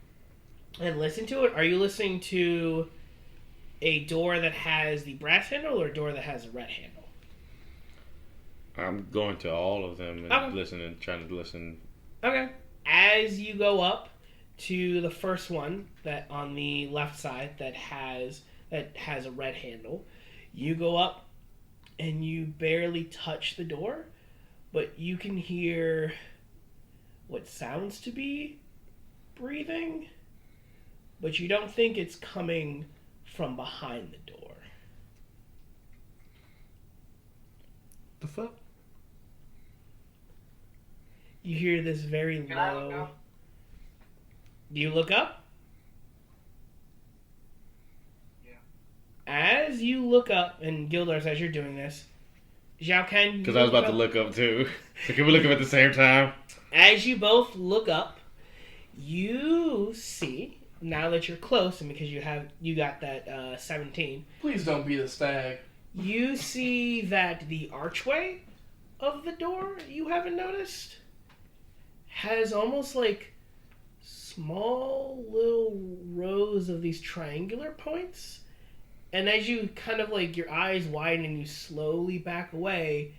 and listen to it, are you listening to a door that has the brass handle or a door that has a red handle? I'm going to all of them and trying to listen. Okay. As you go up to the first one that on the left side that has a red handle, you go up and you barely touch the door, but you can hear what sounds to be breathing, but you don't think it's coming from behind the door. The fuck? You hear this very Can I look low... up? Do you look up? Yeah. As you look up, and Gildars, as you're doing this, Zhao Ken... Because I was about to look up too. So can we look up at the same time? As you both look up, you see, now that you're close, and because you got that 17, Please don't be the stag. you see that the archway of the door you haven't noticed has almost like small little rows of these triangular points. And as you kind of like your eyes widen and you slowly back away,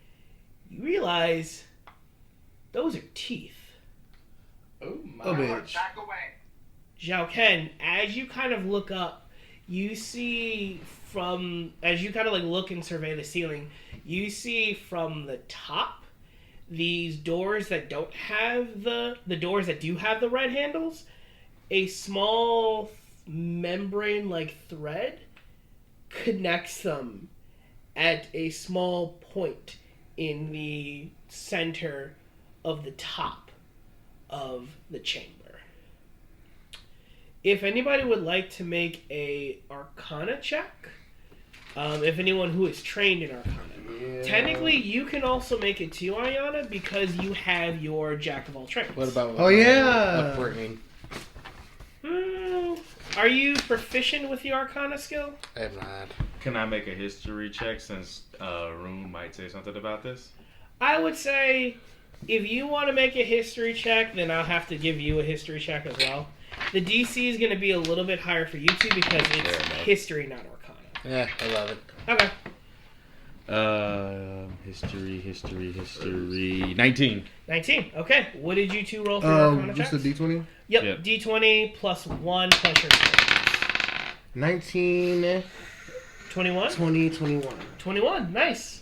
you realize those are teeth. Oh my. Oh, bitch. Back away. Zhao Ken, as you kind of look up, you see as you kind of like look and survey the ceiling, you see from the top these doors that don't have the doors that do have the red handles, a small membrane-like thread connects them at a small point in the center of the top of the chamber. If anybody would like to make a Arcana check, if anyone who is trained in Arcana, technically you can also make it too, Ayana, because you have your Jack of all trades. What about Oh, yeah. upbringing? Are you proficient with the Arcana skill? I am not. Can I make a history check since Rune might say something about this? I would say if you want to make a history check, then I'll have to give you a history check as well. The DC is going to be a little bit higher for you two because it's history, not Arcana. Yeah, 11. Okay. History. 19. 19. Okay. What did you two roll for your Arcana Just checks? a D20? Yep. D20 plus 1 plus your experience. 19, 21? 20, 21. 21. Nice.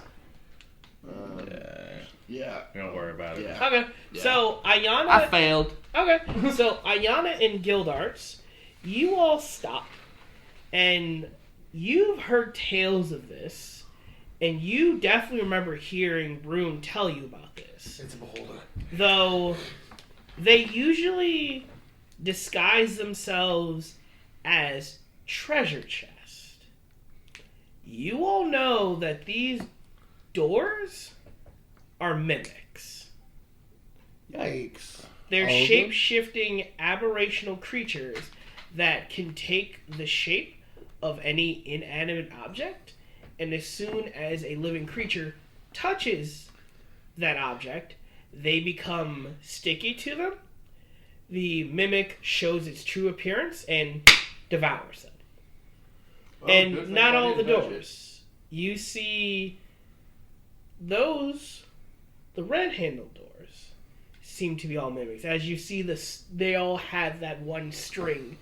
Yeah. Don't worry about it. Yeah. Okay. Yeah. So, Ayana... I failed. Okay. So, Ayana and Gildarts, you all stop. And you've heard tales of this. And you definitely remember hearing Rune tell you about this. It's a beholder. Though they usually disguise themselves as treasure chest. You all know that these doors are mimics. Yikes. They're All of them? shape-shifting aberrational creatures that can take the shape of any inanimate object, and as soon as a living creature touches that object, they become sticky to them. The mimic shows its true appearance and devours them. Oh, good And thing not I all the didn't touch doors. You see those, the red handle doors, seem to be all mimics. As you see this, they all have that one string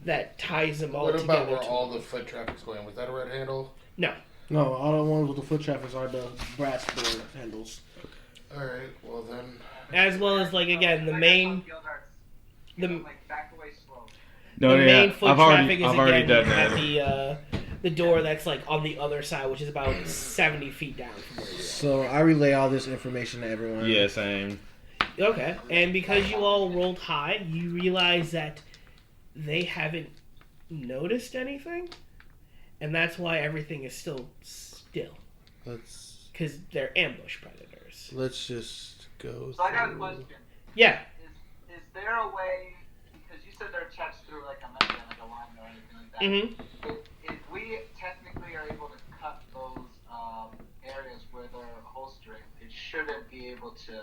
that ties them all What together. about where to all the foot traffic's going? Was that a red handle? No. No, all the ones with the foot traffics are the brass door handles. Alright, well then. As well as, like, again, the main... The Back away slow. No, the main foot traffic is I've already again done at the door that's like on the other side, which is about 70 feet down from where you So I relay all this information to everyone. Yeah, same. are. Okay, and because you all rolled high, you realize that they haven't noticed anything, and that's why everything is still still. Because they're ambush predators. Let's just go. So I got a question. Yeah. Is there a way, because you said they're attached through like a membrane, like a line or anything like that. Mm-hmm. If we technically are able to cut those areas where they're holstering, it shouldn't be able to.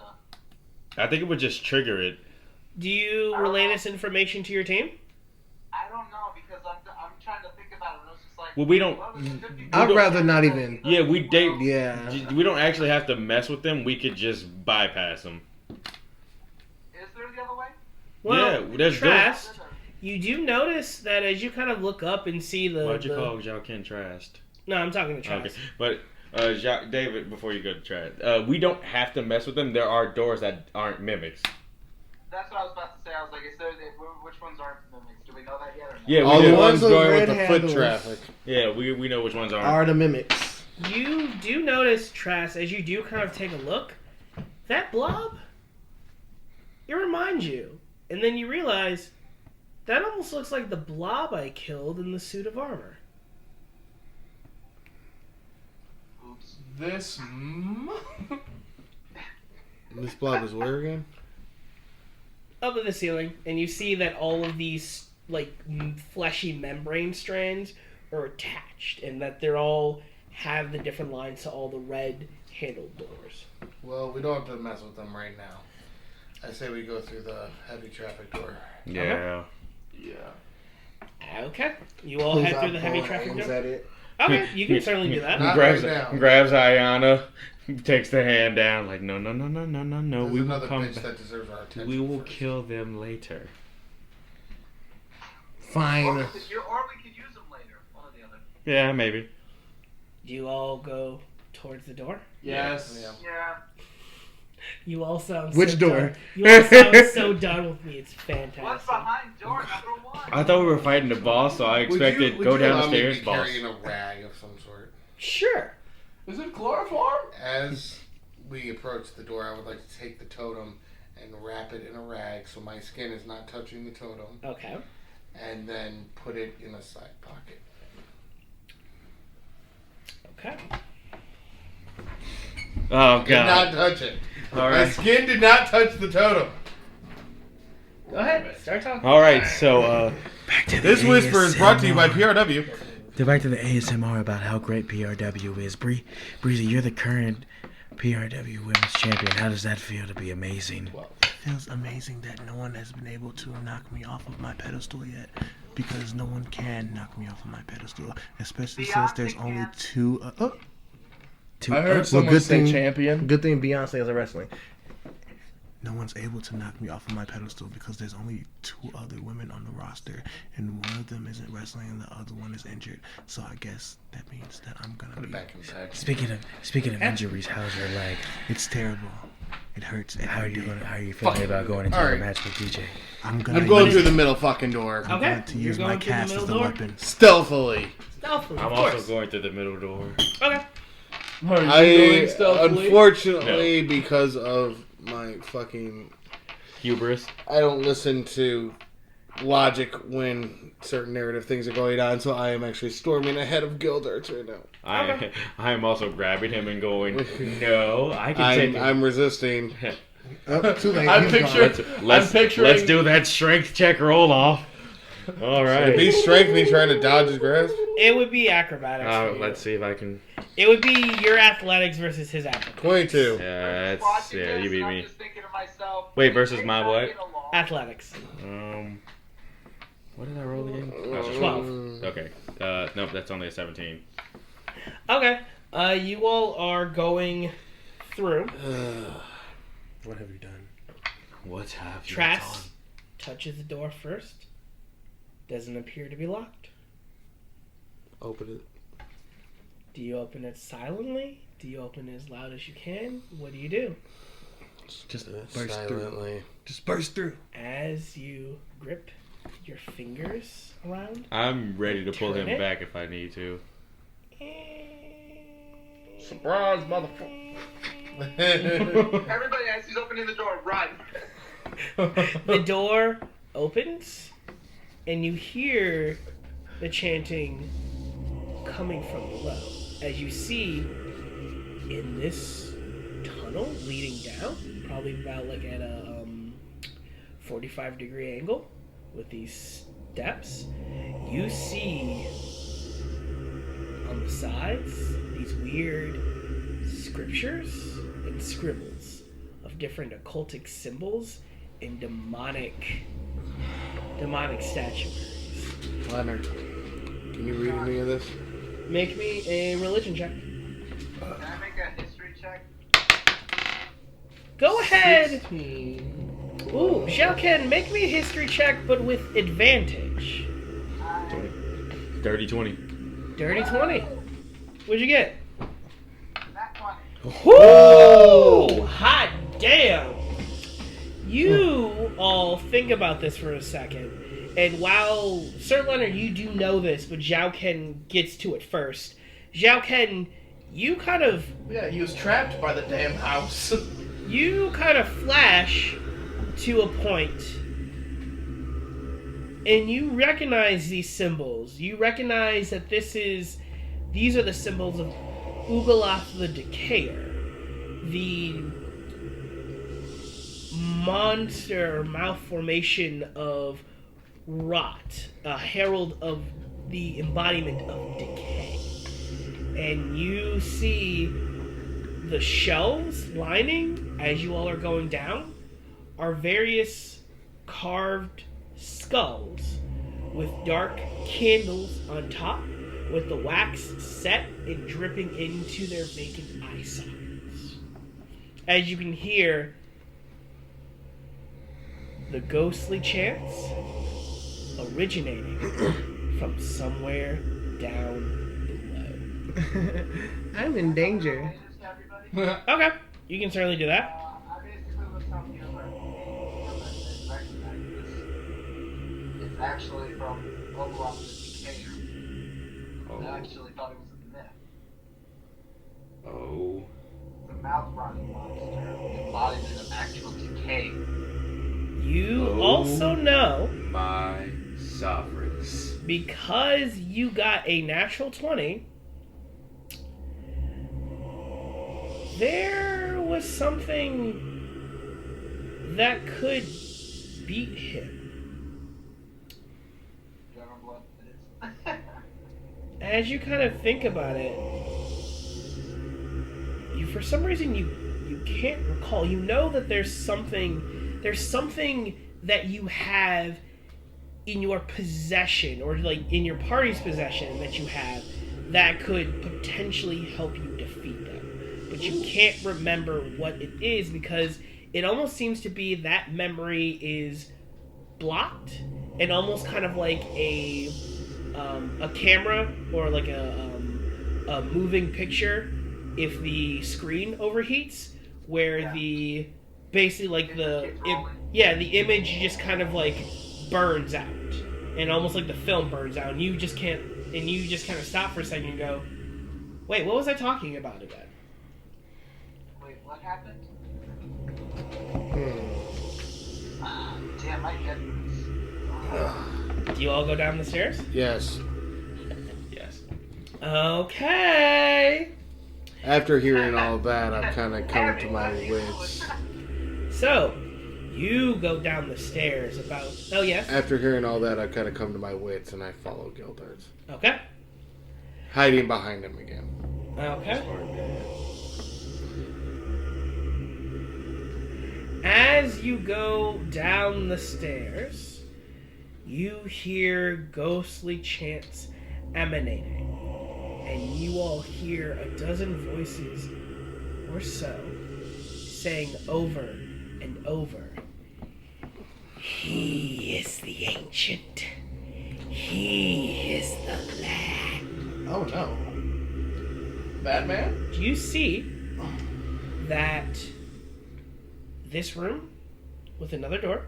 I think it would just trigger it. Do you relay this information to your team? I don't know, because I'm trying to think about it, and it's just like. Well, we don't. I'd rather not even. Yeah, we Yeah. We don't actually have to mess with them. We could just bypass them. Is there the other way? Well, yeah, there's Trask, you do notice that as you kind of look up and see the. Why'd you call Jacques Trask? No, I'm talking to Trask. Okay, but David, before you go to Trask, we don't have to mess with them. There are doors that aren't mimics. That's what I was about to say. I was like, which ones aren't mimics? Do we know that yet or no? Yeah, All we the do. ones with going with red the handles foot traffic. Yeah, we know which ones aren't. Are the mimics. You do notice, Trask, as you do kind of take a look, that blob, it reminds you. And then you realize, that almost looks like the blob I killed in the suit of armor. Oops. This. This blob is where again? Up in the ceiling, and you see that all of these, like, fleshy membrane strands are attached, and that they're all have the different lines to all the red handled doors. Well, we don't have to mess with them right now. I say we go through the heavy traffic door. Yeah. Yeah. Okay. You all head through the heavy traffic door? At it. Okay, you can certainly do that. Not grabs right now. grabs Ayana, takes the hand down like no. There's We will another come bitch back. that deserves our attention. We will first. kill them later. Fine. Or we could use them later. One or the other. Yeah, maybe. Do you all go towards the door? Yes. Yeah. Yeah. You all sound Which so door? done. You all sound so done with me. It's fantastic. What's behind door number 1? I thought we were fighting the boss, so I expected would go you down allow the me to stairs, be boss. carrying a rag of some sort? Sure. Is it chloroform? As we approach the door, I would like to take the totem and wrap it in a rag so my skin is not touching the totem, Okay. and then put it in a side pocket. Okay. Oh Did not god. touch it. All My right. skin did not touch the totem. Go ahead. Start talking. All right. So Back to the This whisper is brought to you by ASMR. PRW. Back to the ASMR about how great PRW is. Breezy, you're the current PRW Women's Champion. How does that feel to be amazing? It feels amazing that no one has been able to knock me off of my pedestal yet. Because no one can knock me off of my pedestal. Especially since there's only two. I heard someone good say thing, champion. Good thing Beyonce is a wrestling. No one's able to knock me off of my pedestal because there's only 2 other women on the roster, and one of them isn't wrestling and the other one is injured. So I guess that means that I'm gonna Put it be. back in the bag. Speaking of injuries, how's your leg? It's terrible. It hurts. And how are you feeling about going into Alright. a match with DJ? I'm gonna. I'm going through the middle fucking door. I'm Okay. going to You're use my going through the cast as middle the door? weapon. Stealthily. Stealthily, I'm of also course. going through the middle door. Okay. Are you I going stealthily? unfortunately because of my fucking Hubris. I don't listen to logic when certain narrative things are going on, so I am actually storming ahead of Gildarts right now. I am also grabbing him and going. No, I can take. I'm resisting. Oh, too late. I'm He's gone. picturing. Let's I'm picturing. let's do that strength check roll off. All Would it right. be strength me trying to dodge his grasp? It would be acrobatics. for you. Let's see if I can. It would be your athletics versus his athletics. 22. Yeah, Watching yeah, this, you beat and I'm me. just thinking to myself, Wait, versus they my not what? get along. Athletics. What did I roll again? 12. Okay. Nope, that's only a 17. Okay. You all are going through. What have you done? What have you Trask touches the door first. Doesn't appear to be locked. Open it. Do you open it silently? Do you open it as loud as you can? What do you do? Just burst through. Silently. Just burst through. As you grip your fingers around. I'm ready to pull Turn him it. back if I need to. Surprise, motherfucker. Everybody as he's opening the door, run. The door opens, and you hear the chanting coming from below. As you see in this tunnel leading down, probably about like at a 45-degree angle with these steps, you see on the sides these weird scriptures and scribbles of different occultic symbols and demonic statuaries. Leonard, can you read any of this? Make me a religion check. Can I make a history check? Go ahead. 16. Ooh, Xiaoken, make me a history check, but with advantage. Dirty 20. Dirty 20. What'd you get? That one. Whoa! Hot damn! You all think about this for a second, and while Sir Leonard, you do know this, but Xiaoken gets to it first. Xiaoken, you kind of Yeah, he was trapped by the damn house. flash to a point, and you recognize these symbols. You recognize that these are the symbols of Ugalath the Decayer, the monster malformation of rot, a herald of the embodiment of decay. And you see the shelves lining, as you all are going down, are various carved skulls with dark candles on top, with the wax set and dripping into their vacant eye sockets. As you can hear the ghostly chants originating from somewhere down I'm in danger. below. Okay, you can certainly do that. I basically was telling you about it's actually from Overall the Decayer. I actually thought it was a myth. Oh. The mouth rotting monster, the embodiment of actual decay. You also know, My sovereigns. because you got a natural 20, there was something that could beat him. Do you remember what it is? As you kind of think about it, for some reason you can't recall. You know that there's something that you have in your possession, or like in your party's possession, that you have that could potentially help you defeat them. But you can't remember what it is, because it almost seems to be that memory is blocked, and almost kind of like a camera, or like a moving picture if the screen overheats, where the basically like the image just kind of like burns out, and almost like the film burns out, and you just kind of stop for a second and go, wait, what was I talking about again? Wait, what happened? Damn, I get this. Do you all go down the stairs? Yes. Yes. Okay. After hearing all of that, I've kind of come to my wits. So, you go down the stairs about... Oh, yes? After hearing all that, I've kind of come to my wits, and I follow Gildarts. Okay. Hiding behind him again. Okay. As you go down the stairs, you hear ghostly chants emanating. And you all hear a dozen voices or so saying over and over, "He is the ancient. He is the lad." Oh no. Batman? You see that this room, with another door,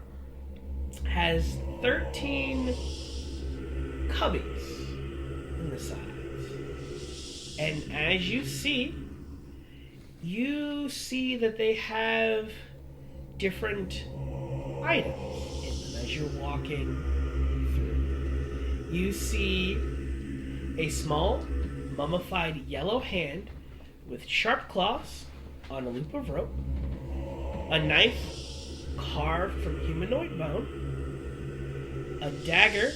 has 13 cubbies in the sides. And as you see that they have different items in them as you're walking through. you see a small, mummified yellow hand with sharp claws on a loop of rope, a knife carved from humanoid bone, a dagger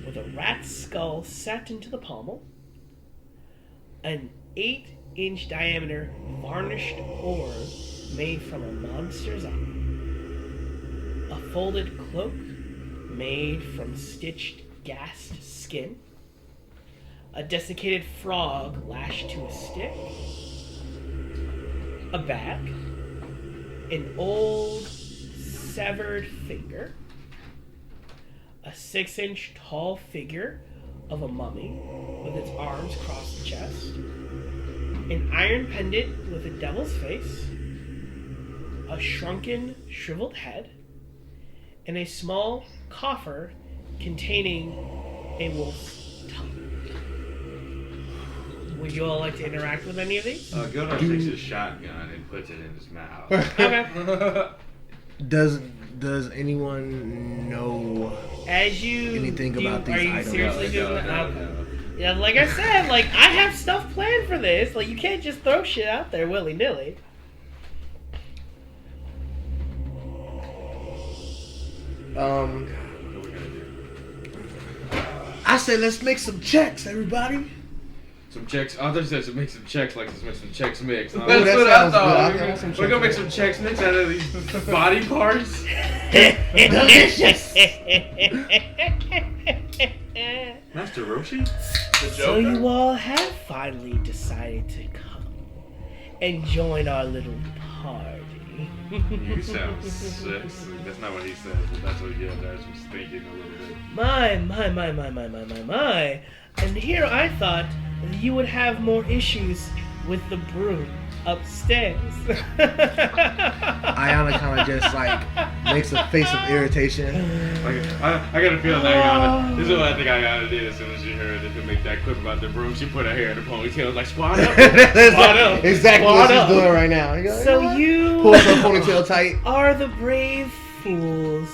with a rat's skull set into the pommel, an 8-inch diameter varnished orb made from a monster's eye, a folded cloak made from stitched gassed skin, a desiccated frog lashed to a stick, a bag, an old severed finger, a 6-inch tall figure of a mummy with its arms across the chest, an iron pendant with a devil's face, a shrunken, shriveled head, and a small coffer containing a wolf's tongue. Would you all like to interact with any of these? Gildar takes his shotgun and puts it in his mouth. Okay. Does anyone know As you anything do, about these are you items? seriously doing that? No. Yeah, like I said, like I have stuff planned for this. Like you can't just throw shit out there willy nilly. What are we gonna do? I said let's make some checks, everybody. Some checks. Others says to make some checks, like let's make some checks mix. Huh? That's that what I sounds thought. good. I want some We're gonna make checks some checks mix out of these body parts. Delicious. Master Roshi? The So Joker? you all have finally decided to come and join our little party. You sound sexy. That's not what he says, but that's what Gildar was thinking a little bit. My. And here I thought that you would have more issues with the broom upstairs. Ayana kind of just like makes a face of irritation. Like, I got a feeling Ayana. This is what I think Ayana did as soon as she heard it to make that clip about the broom. She put her hair in a ponytail, like squat up, squat up, Exactly squat what she's up. doing right now. You go, So what? you Pulls her ponytail tight. are the brave fools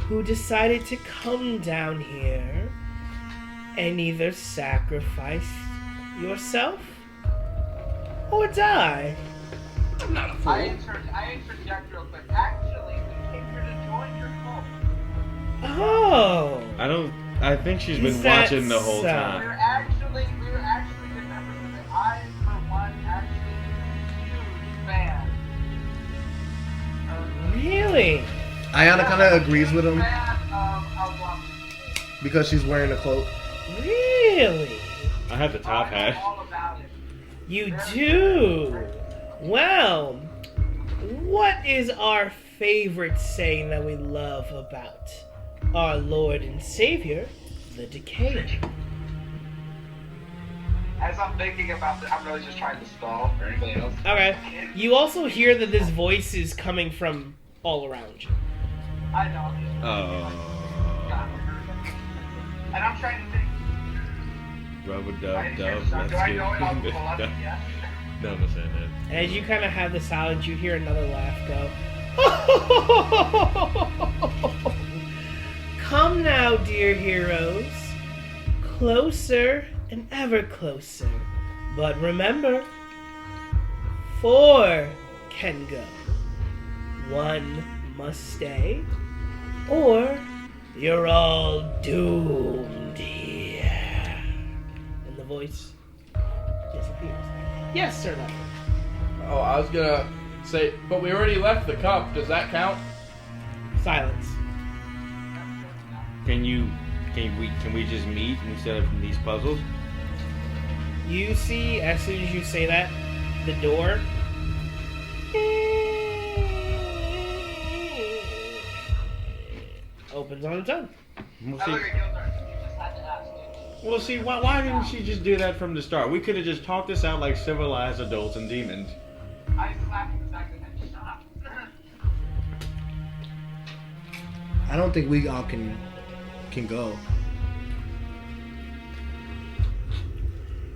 who decided to come down here and either sacrifice yourself or die. I'm not a fool. I interject real quick. Actually, we came here to join your cult. Oh. I think she's Is been that watching the whole so? We time. were actually good members of it. I, for one, actually am a huge fan. Really? Ayana kind of agrees with him Fan of because she's wearing a cloak. Really? I have the top I know hat. all about it. You do? Well, what is our favorite saying that we love about our Lord and Savior, the Decay? As I'm thinking about it, I'm really just trying to stall for anybody else. Okay. You also hear that this voice is coming from all around you. I know. And I'm trying to think. Rubber I dub didn't dub. hear the song. Do I know it off the Let's left? get Yeah. No, I'm not saying that. And as you kind of have the silence, you hear another laugh go. Come now, dear heroes. Closer and ever closer. But remember, 4 can go. 1 must stay. Or you're all doomed here. And the voice disappears. Yes, sir. Lefty. Oh, I was gonna say, but we already left the cup. Does that count? Silence. Can we just meet instead of these puzzles? You see, as soon as you say that, the door opens on its own. We'll I see. look at Gildar. You just had to ask it. Well, see, why didn't she just do that from the start? We could have just talked this out like civilized adults and demons. I slapped him in the back of the head. Shut up. I don't think we all can go.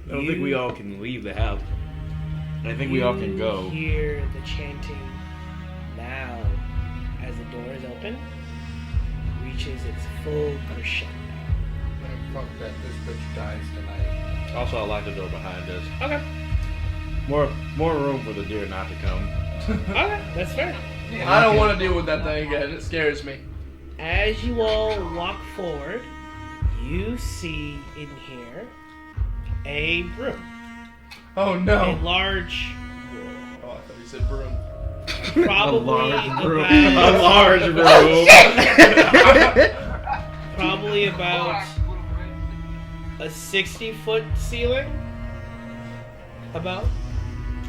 I don't think we all can leave the house. I think we all can You go. hear the chanting now as the door is open, reaches its full crescendo. Man, fuck that. This bitch dies tonight. Also, I locked the door behind us. Okay. More room for the deer not to come. Okay, that's fair. I don't want to deal with that thing again. It scares me. As you all walk forward, you see in here a room. Oh A no. large, Oh, I thought you said broom. probably A about, large room. probably about a 60-foot ceiling, about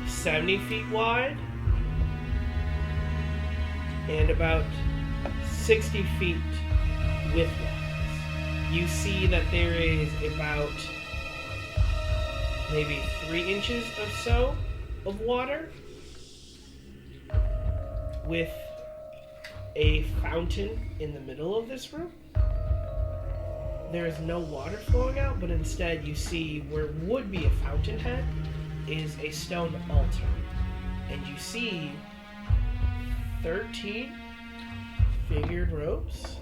70 feet wide, and about 60 feet widthwise. You see that there is about maybe 3 inches or so of water with a fountain in the middle of this room. There is no water flowing out, but instead you see where would be a fountainhead is a stone altar. And you see 13 figured ropes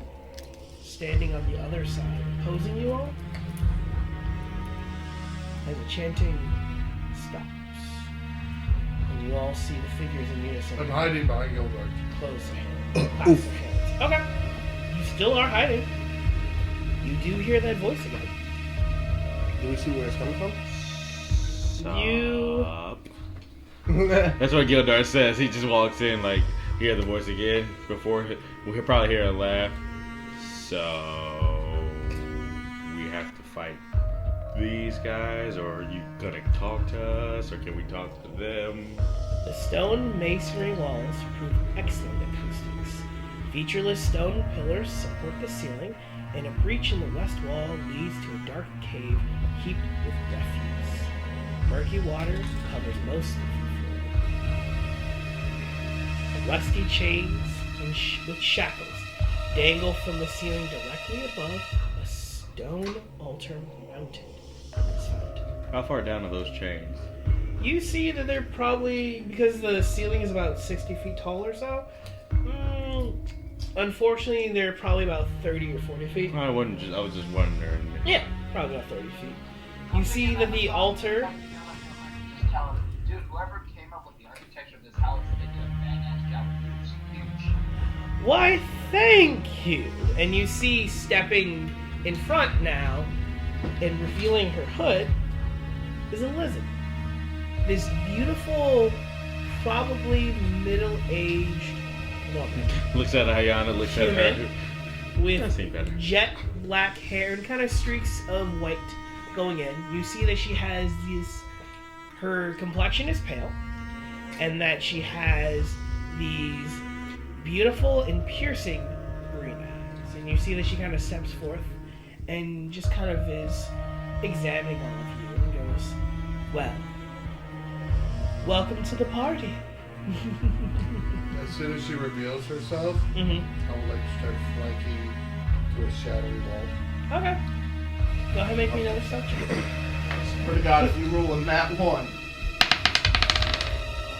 standing on the other side, opposing you all. As the chanting stops, and you all see the figures in unison. I'm hiding behind Gilbert. Close their hands. Clasp their hands. Okay. You still are hiding. You do hear that voice again. Do we see where it's coming from? You. That's what Gildar says. He just walks in like, hear the voice again. Before we'll probably hear a laugh. So we have to fight these guys, or are you gonna talk to us, or can we talk to them? The stone masonry walls prove excellent acoustics. Featureless stone pillars support the ceiling, and a breach in the west wall leads to a dark cave heaped with refuse. Murky water covers most of the floor. Rusty chains and with shackles dangle from the ceiling directly above a stone altar mounted in this fountain. How far down are those chains? You see that they're probably, because the ceiling is about 60 feet tall or so, unfortunately they're probably about 30 or 40 feet. I was just wondering. Yeah, probably about 30 feet. You see that the altar... Just tell him, dude, whoever came up with the architecture of this house, they did a badass job. It's huge. Why, thank you! And you see stepping in front now and revealing her hood is a lizard. This beautiful, probably middle-aged woman. Looks at Ayana, looks at her. Human. That With seems better. jet black hair and kind of streaks of white going in. You see that she has these... Her complexion is pale, and that she has these beautiful and piercing green eyes. And you see that she kind of steps forth and just kind of is examining all of you and goes, well, welcome to the party. As soon as she reveals herself, Mm-hmm. I would like to start flanking to a shadowy wall. Okay. Go ahead and make me another stealth check. Swear to God, if you roll a nat 1.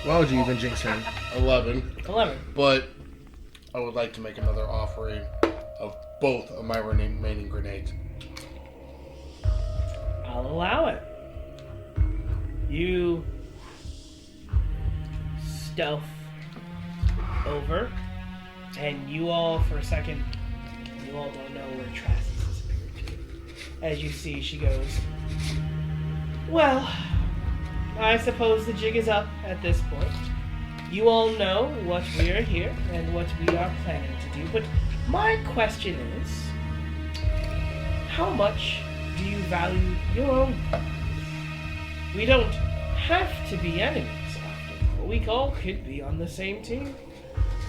Why would you even jinx her? 11. 11. But I would like to make another offering of both of my remaining grenades. I'll allow it. You stealth over, and you all, for a second, you all don't know where Trask disappeared to. As you see, she goes, well, I suppose the jig is up at this point. You all know what we are here and what we are planning to do, but my question is, how much do you value your own? We don't have to be enemies after all. We all could be on the same team.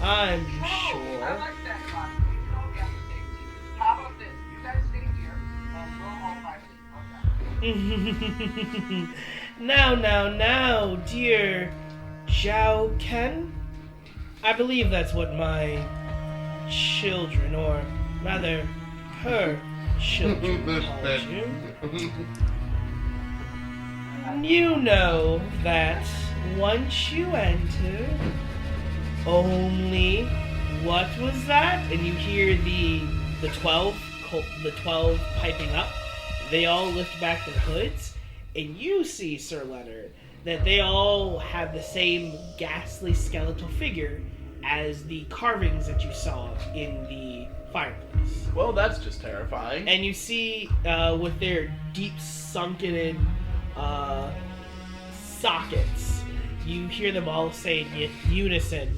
I'm I sure. like that, Cotton. We can all be on the same team. How about this? You guys stay here, and we'll all fight. Okay. Now, dear Zhao Ken. I believe that's what my children, or rather, her children called you. You know that once you enter, only, what was that? And you hear the 12 the 12 piping up, they all lift back their hoods, and you see, Sir Leonard, that they all have the same ghastly skeletal figure as the carvings that you saw in the fireplace. Well, that's just terrifying. And you see, with their deep sunken in sockets, you hear them all say in unison,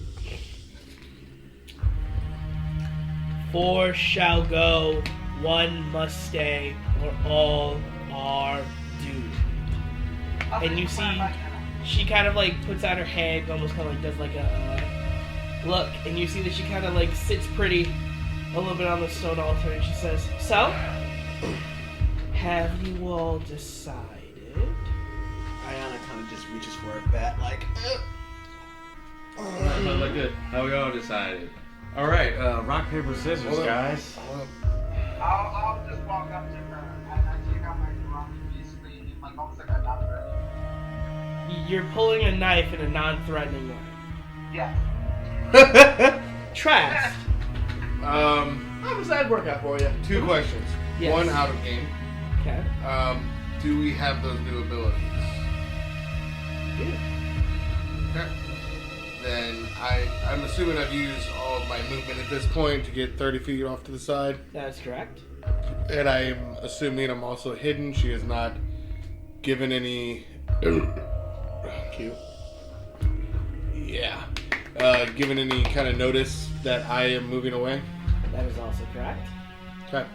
"Four shall go, one must stay, or all are doomed." And you see, she kind of like puts out her hand, almost kind of like does like a look, and you see that she kind of like sits pretty a little bit on the stone altar, and she says, "So, have you all decided?" Ayana kind of just reaches for a bat, like. Look good. How we all decided. All right, rock paper scissors, guys. I'll just walk up to her and I take out my rock, basically, like almost like a non-threatening. You're pulling a knife in a non-threatening way. Yeah. Trask. How does that work out for you? 2 questions. Yes. 1 out of game. Okay. Do we have those new abilities? Yeah. Okay. Then I'm assuming I've used all of my movement at this point to get 30 feet off to the side. That's correct. And I'm assuming I'm also hidden. She has not given any... Cute. Yeah. Given any kind of notice that I am moving away. That is also correct. Okay.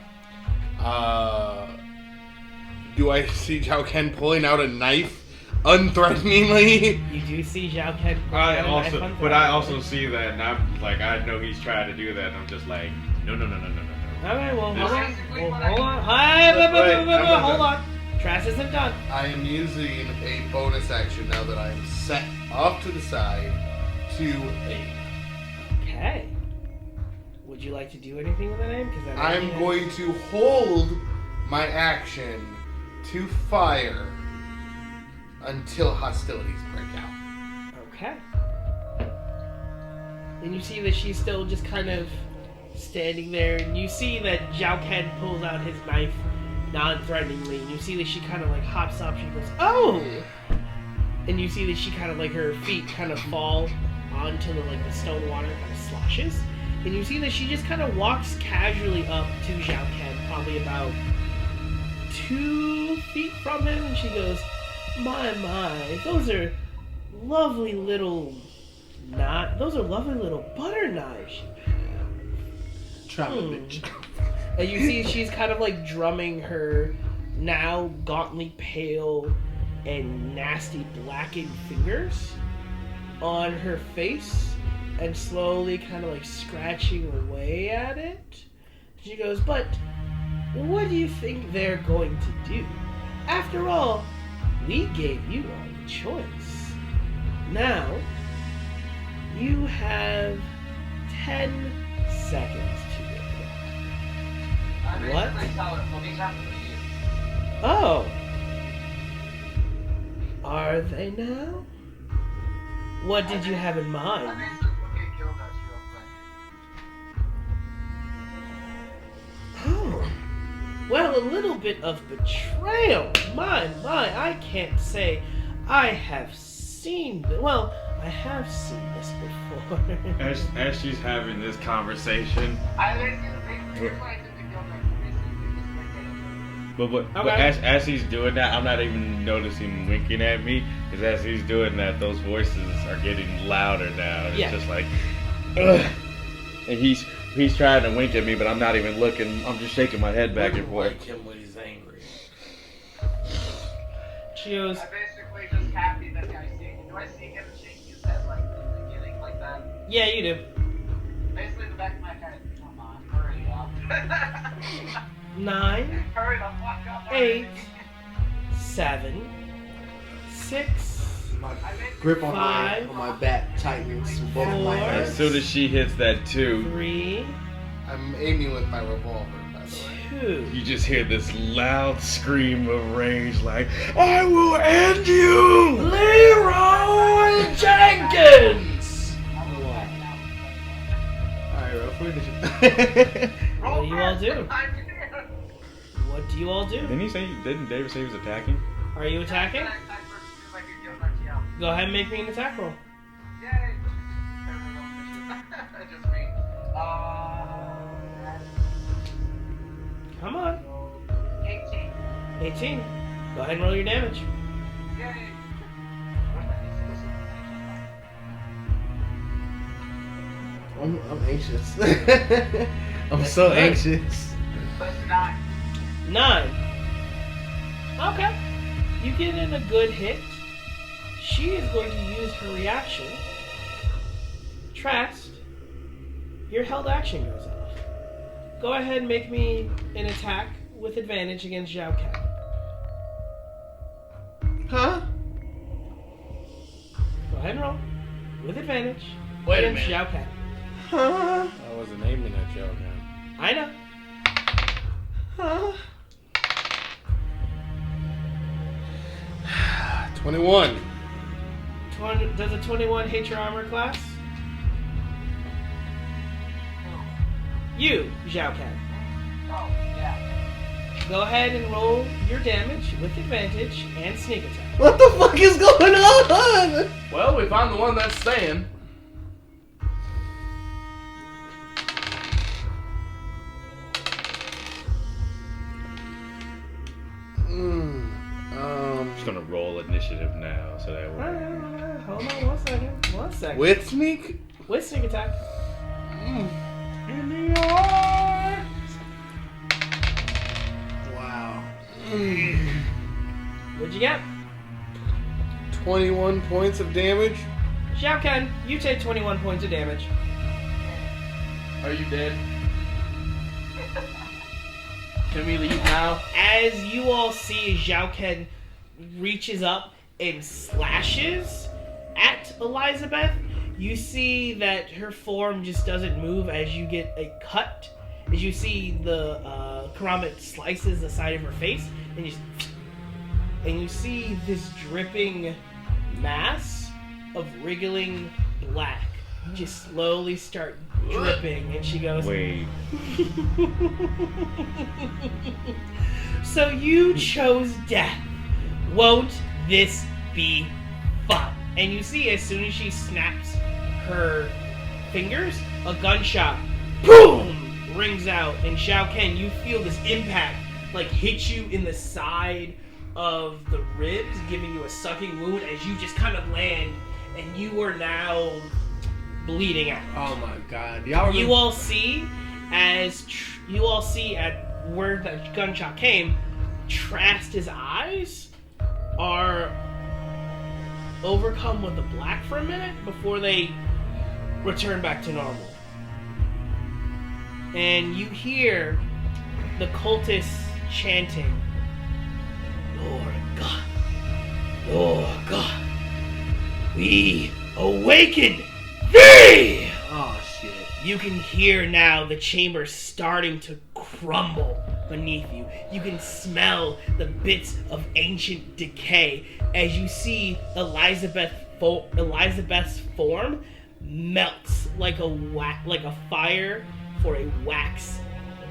Do I see Zhao Ken pulling out a knife unthreateningly? You do see Zhao Ken. I also see that, and I'm like, I know he's trying to do that, and I'm just like, no. Alright, well, hold on. Basically Hold what on. Wait, Hold on. Trask isn't done. I am using a bonus action now that I am set off to the side to aim. Okay. Would you like to do anything with that aim? Because I'm going to hold my action to fire until hostilities break out. Okay. And you see that she's still just kind of standing there, and you see that Zhao Ken pulls out his knife non-threateningly, and you see that she kind of like hops up, she goes, "Oh!" And you see that she kind of like her feet kind of fall onto the stone water, kind of sloshes, and you see that she just kind of walks casually up to Zhao Ken, probably about 2 feet from him, and she goes, My, those are lovely little butter knives you have. Travel bitch. And you see she's kind of like drumming her now gauntly pale and nasty blackened fingers on her face and slowly kind of like scratching away at it. She goes, "But what do you think they're going to do? After all, we gave you all the choice. Now, you have 10 seconds to get there." What? Oh. Are they now? What did you have in mind? Oh. Well, a little bit of betrayal. My, I can't say I have seen I have seen this before. As she's having this conversation, but as he's doing that, I'm not even noticing him winking at me, because as he's doing that, those voices are getting louder now. And Yeah. It's just like, ugh. And he's trying to wink at me, but I'm not even looking. I'm just shaking my head back and forth. Like him when he's angry. She goes, I'm basically just happy that I see. Do I see him shaking his head like in the beginning, like that? "Yeah, you do." Basically, the back of my head. Come on, hurry up. 9, Hurry the fuck up. 8, 7, 6. My grip on Five. my back tightens from both of my Four. As hands. soon as she hits that 2, 3, I'm aiming with my revolver, by the way. 2. you just hear this loud scream of rage, like, "I will end you!" Leroy Jenkins! Alright, roll for initiative. What do you all do? What do you all do? Didn't David say he was attacking? Are you attacking? Can I attack first as soon as I get guild nuts? Yeah. Go ahead and make me an attack roll. Yay! Just me. Come on. 18. 18. Go ahead and roll your damage. Yay! I'm anxious. I'm so Right. anxious. That's 9. 9. Okay. You get in a good hit. She is going to use her reaction. Trask, your held action goes off. Go ahead and make me an attack with advantage against Zhao Ken. Huh? Go ahead and roll. With advantage. Wait a against minute. Zhao Ken. Huh? I wasn't aiming at Joe, man. I know. Huh? 21. Does a 21 hit your armor class? You, Zhao Ken. Oh, yeah. Go ahead and roll your damage with advantage and sneak attack. What the fuck is going on? Well, we found the one that's staying. Just gonna roll initiative now, so that way. Hold on 1 second. 1 second. With sneak? With sneak attack. In the arms. Wow. What'd you get? 21 points of damage. Zhao Ken, you take 21 points of damage. Are you dead? Can we leave now? As you all see, Zhao Ken reaches up and slashes at Elizabeth. You see that her form just doesn't move as you get a cut. As you see the karambit slices the side of her face, and you see this dripping mass of wriggling black just slowly start dripping, and she goes, Wait. "So you chose death. Won't this be fun?" And you see, as soon as she snaps her fingers, a gunshot, boom, rings out. And Zhao Ken, you feel this impact, like, hit you in the side of the ribs, giving you a sucking wound as you just kind of land, and you are now bleeding out. Oh my god. Y'all You all see at where the gunshot came, Trast's eyes are overcome with the black for a minute before they return back to normal. And you hear the cultists chanting, "Lord God, Lord God, we awaken thee!" Oh shit. You can hear now the chamber starting to crumble beneath you. You can smell the bits of ancient decay as you see Elizabeth's form melts like a fire for a wax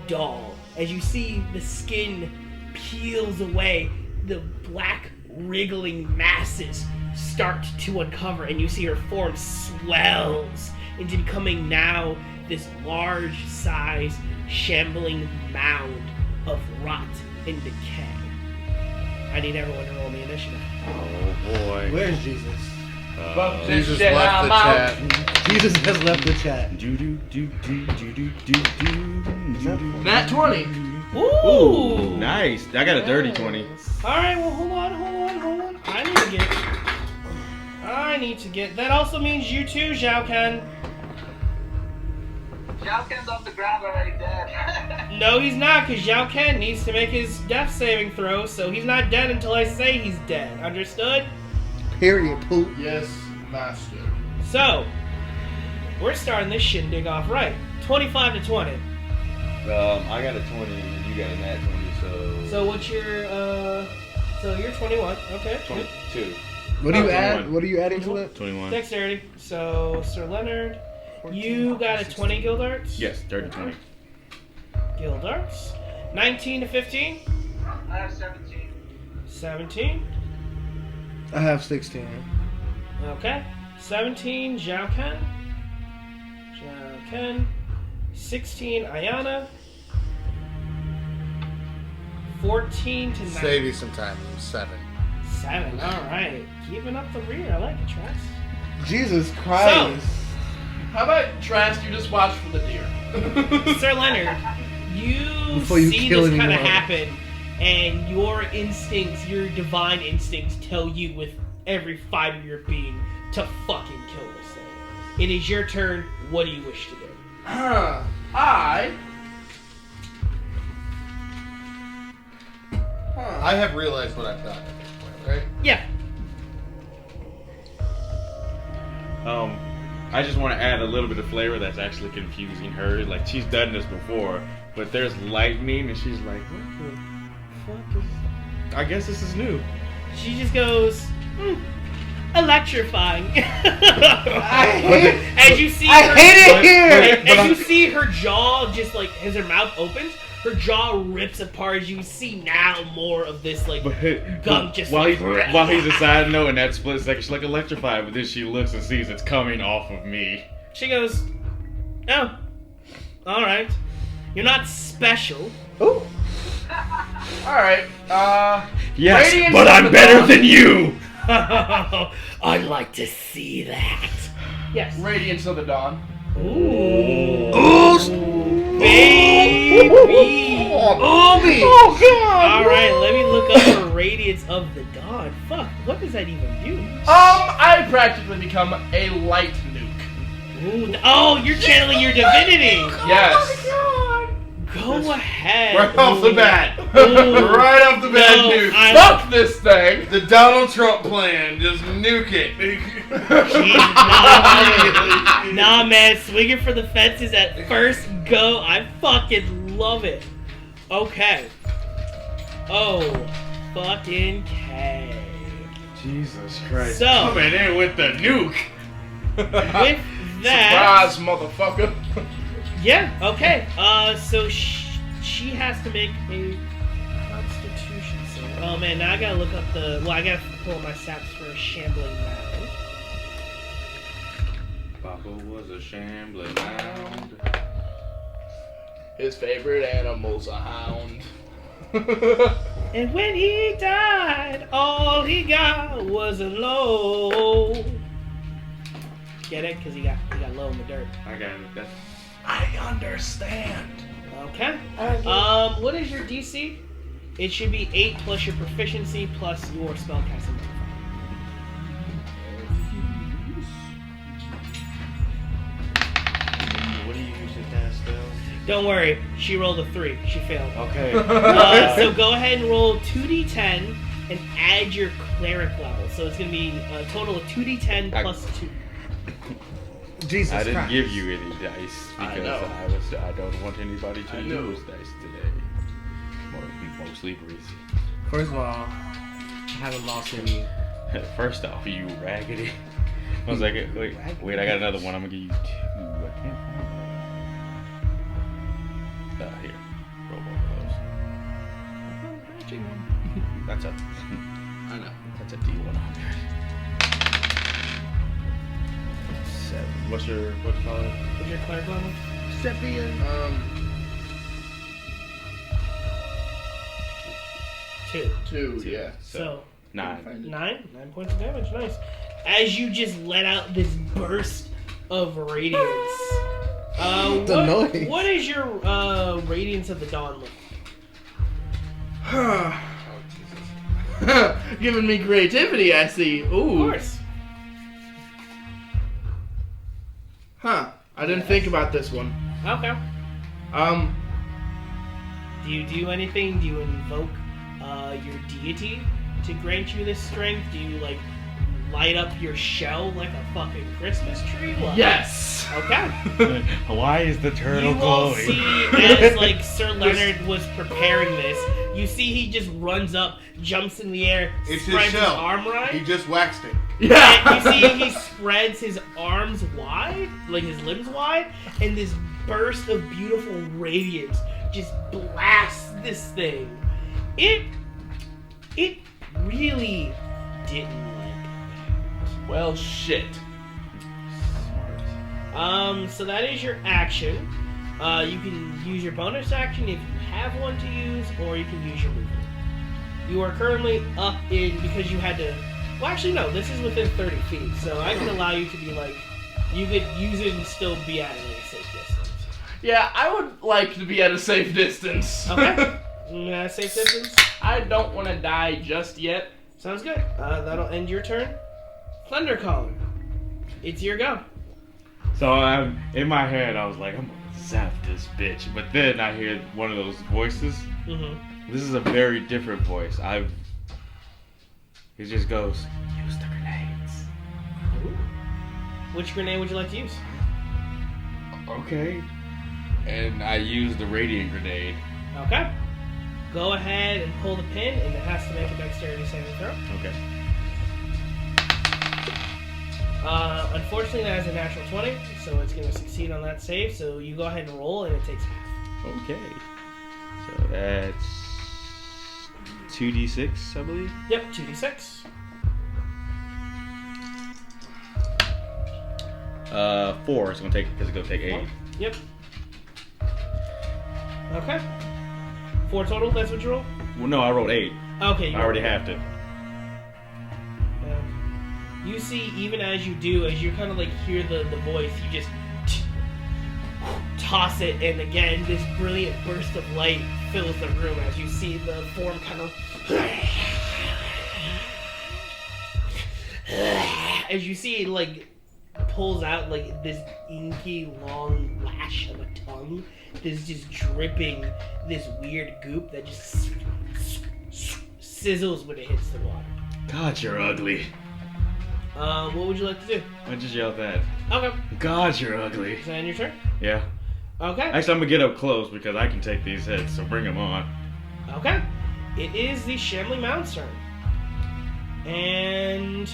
doll. As you see the skin peels away, the black wriggling masses start to uncover, and you see her form swells into becoming now this large size shambling mound of rot and decay. I need everyone to roll me initiative. Oh boy. Where's Jesus? Fuck this Jesus shit, left I'm the out. chat. Jesus has left the chat. Nat 20. Ooh! Nice. I got a dirty 20. Alright, well, hold on. I need to get. That also means you too, Zhao Ken. Zhao Ken's off the ground already dead. No, he's not, because Zhao Ken needs to make his death saving throw, so he's not dead until I say he's dead. Understood? Period, poop. Yes, master. So, we're starting this shindig off right. 25 to 20. I got a 20 and you got a nat 20, so. So what's your, so you're 21. Okay. 22. What do you 21. add? What are you adding to it? 21. Dexterity. So, Sir Leonard, you got a 20 guild arts? Yes, dirty 20. Guild arts. 19 to 15? I have 17. 17. I have 16. Okay. 17, Zhao Ken. 16, Ayana. 14 to 9. Save you some time. 7. 7. Alright. Keeping up the rear. I like it, Trask. Jesus Christ. How about Trask? You just watch for the deer. Sir Leonard, Before you see kill this kind of anyone. happen, and your instincts, your divine instincts, tell you with every fiber of your being to fucking kill this thing. It is your turn. What do you wish to do? I have realized what I've done at this point, right? Yeah. I just want to add a little bit of flavor that's actually confusing her. Like, she's done this before, but there's lightning, and she's like, what the fuck is... I guess this is new. She just goes, electrifying. As you see, as you see her jaw just like as her mouth opens, her jaw rips apart. As you see now more of this like gunk just while like, he's a side note in that split second, she's like electrified, but then she looks and sees it's coming off of me. She goes, oh, all right, you're not special. Ooh. All right. Yes, Radiance but of I'm the better dawn. than you. I'd like to see that. Yes. Radiance of the Dawn. Ooh. Baby. Obi. Oh god. All right, let me look up for Radiance of the Dawn. Fuck, what does that even do? I practically become a light nuke. Ooh, oh, you're channeling your divinity. Yes. Go ahead. Right off the bat. Ooh. Right off the bat, No, nuke. Fuck this thing. The Donald Trump plan. Just nuke it. Jeez, nah, man, swinging for the fences at first go. I fucking love it. Okay. Oh, fucking K. Jesus Christ. So- coming in with the nuke. With that, Surprise, motherfucker. yeah, okay. So she has to make a Constitution save. Oh man, now I gotta look up the. Well, I gotta pull my stats for a shambling mound. Papa was a shambling mound. His favorite animal's a hound. And when he died, all he got was a low. Get it? Because he got low in the dirt. I got it. That's... I understand. Okay. What is your DC? It should be 8 plus your proficiency plus your spellcasting modifier. What do you use to cast spells? Don't worry, she rolled a 3. She failed. Okay. So go ahead and roll 2d10 and add your cleric level. So it's going to be a total of 2d10 plus 2. Jesus I didn't Christ. give you any dice I because know. I don't want anybody to I know. use dice today. Mostly Breezy. First of all, I haven't lost any. First off, you raggedy. I was like, wait, I got another one. I'm gonna give you 2. I can't find it. Here. Roll both of those. That's a. I know. That's a D100. 7. What's your call it? What's your cleric level? Sepia. 2. 2, yeah. So 9. 9 points of damage. Nice. As you just let out this burst of radiance. The noise. What is your Radiance of the Dawn look like? Giving me creativity, I see. Of Ooh. course. Huh. I didn't think about this one. Okay. Do you do anything? Do you invoke your deity to grant you this strength? Do you like light up your shell like a fucking Christmas tree? What? Yes. Okay. Why is the turtle You all glowing? see as like Sir Leonard was preparing this, you see he just runs up, jumps in the air, It's his spreads his shell. arm wide. He just waxed it. Yeah. And you see he spreads his arms wide, like his limbs wide, and this burst of beautiful radiance just blasts this thing. It It really didn't like that. Well, shit. So that is your action. You can use your bonus action if you have one to use, or you can use your movement. You are currently up in, because you had to... Well, actually, no, this is within 30 feet, so I can allow you to be like... You could use it and still be at a safe distance. Yeah, I would like to be at a safe distance. Okay. Safe distance? I don't want to die just yet. Sounds good. That'll end your turn. Thundercaller. It's your go. So in my head, I was like, I'm gonna zap this bitch. But then I hear one of those voices. Mm-hmm. This is a very different voice. It just goes, use the grenades. Ooh. Which grenade would you like to use? Okay. And I use the radiant grenade. Okay. Go ahead and pull the pin, and it has to make a dexterity saving throw. Okay. Unfortunately, that has a natural 20, so it's going to succeed on that save. So you go ahead and roll, and it takes half. Okay. So that's 2d6, I believe. Yep, 2d6. 4 is gonna take because it's gonna take 8. Yep. Okay. 4 total. That's what you roll. Well, no, I rolled 8. Okay. I already have to. You see, even as you do, as you kind of like hear the voice, you just toss it, and again, this brilliant burst of light fills the room as you see the form kind of. As you see it, like, pulls out like this inky long lash of a tongue that's just dripping this weird goop that just sizzles when it hits the water. God, you're ugly. What would you like to do? I just yelled that. Okay. God, you're ugly. Is that in your turn? Yeah. Okay. Actually, I'm gonna get up close because I can take these hits, so bring them on. Okay. It is the Shambling Mound's turn. And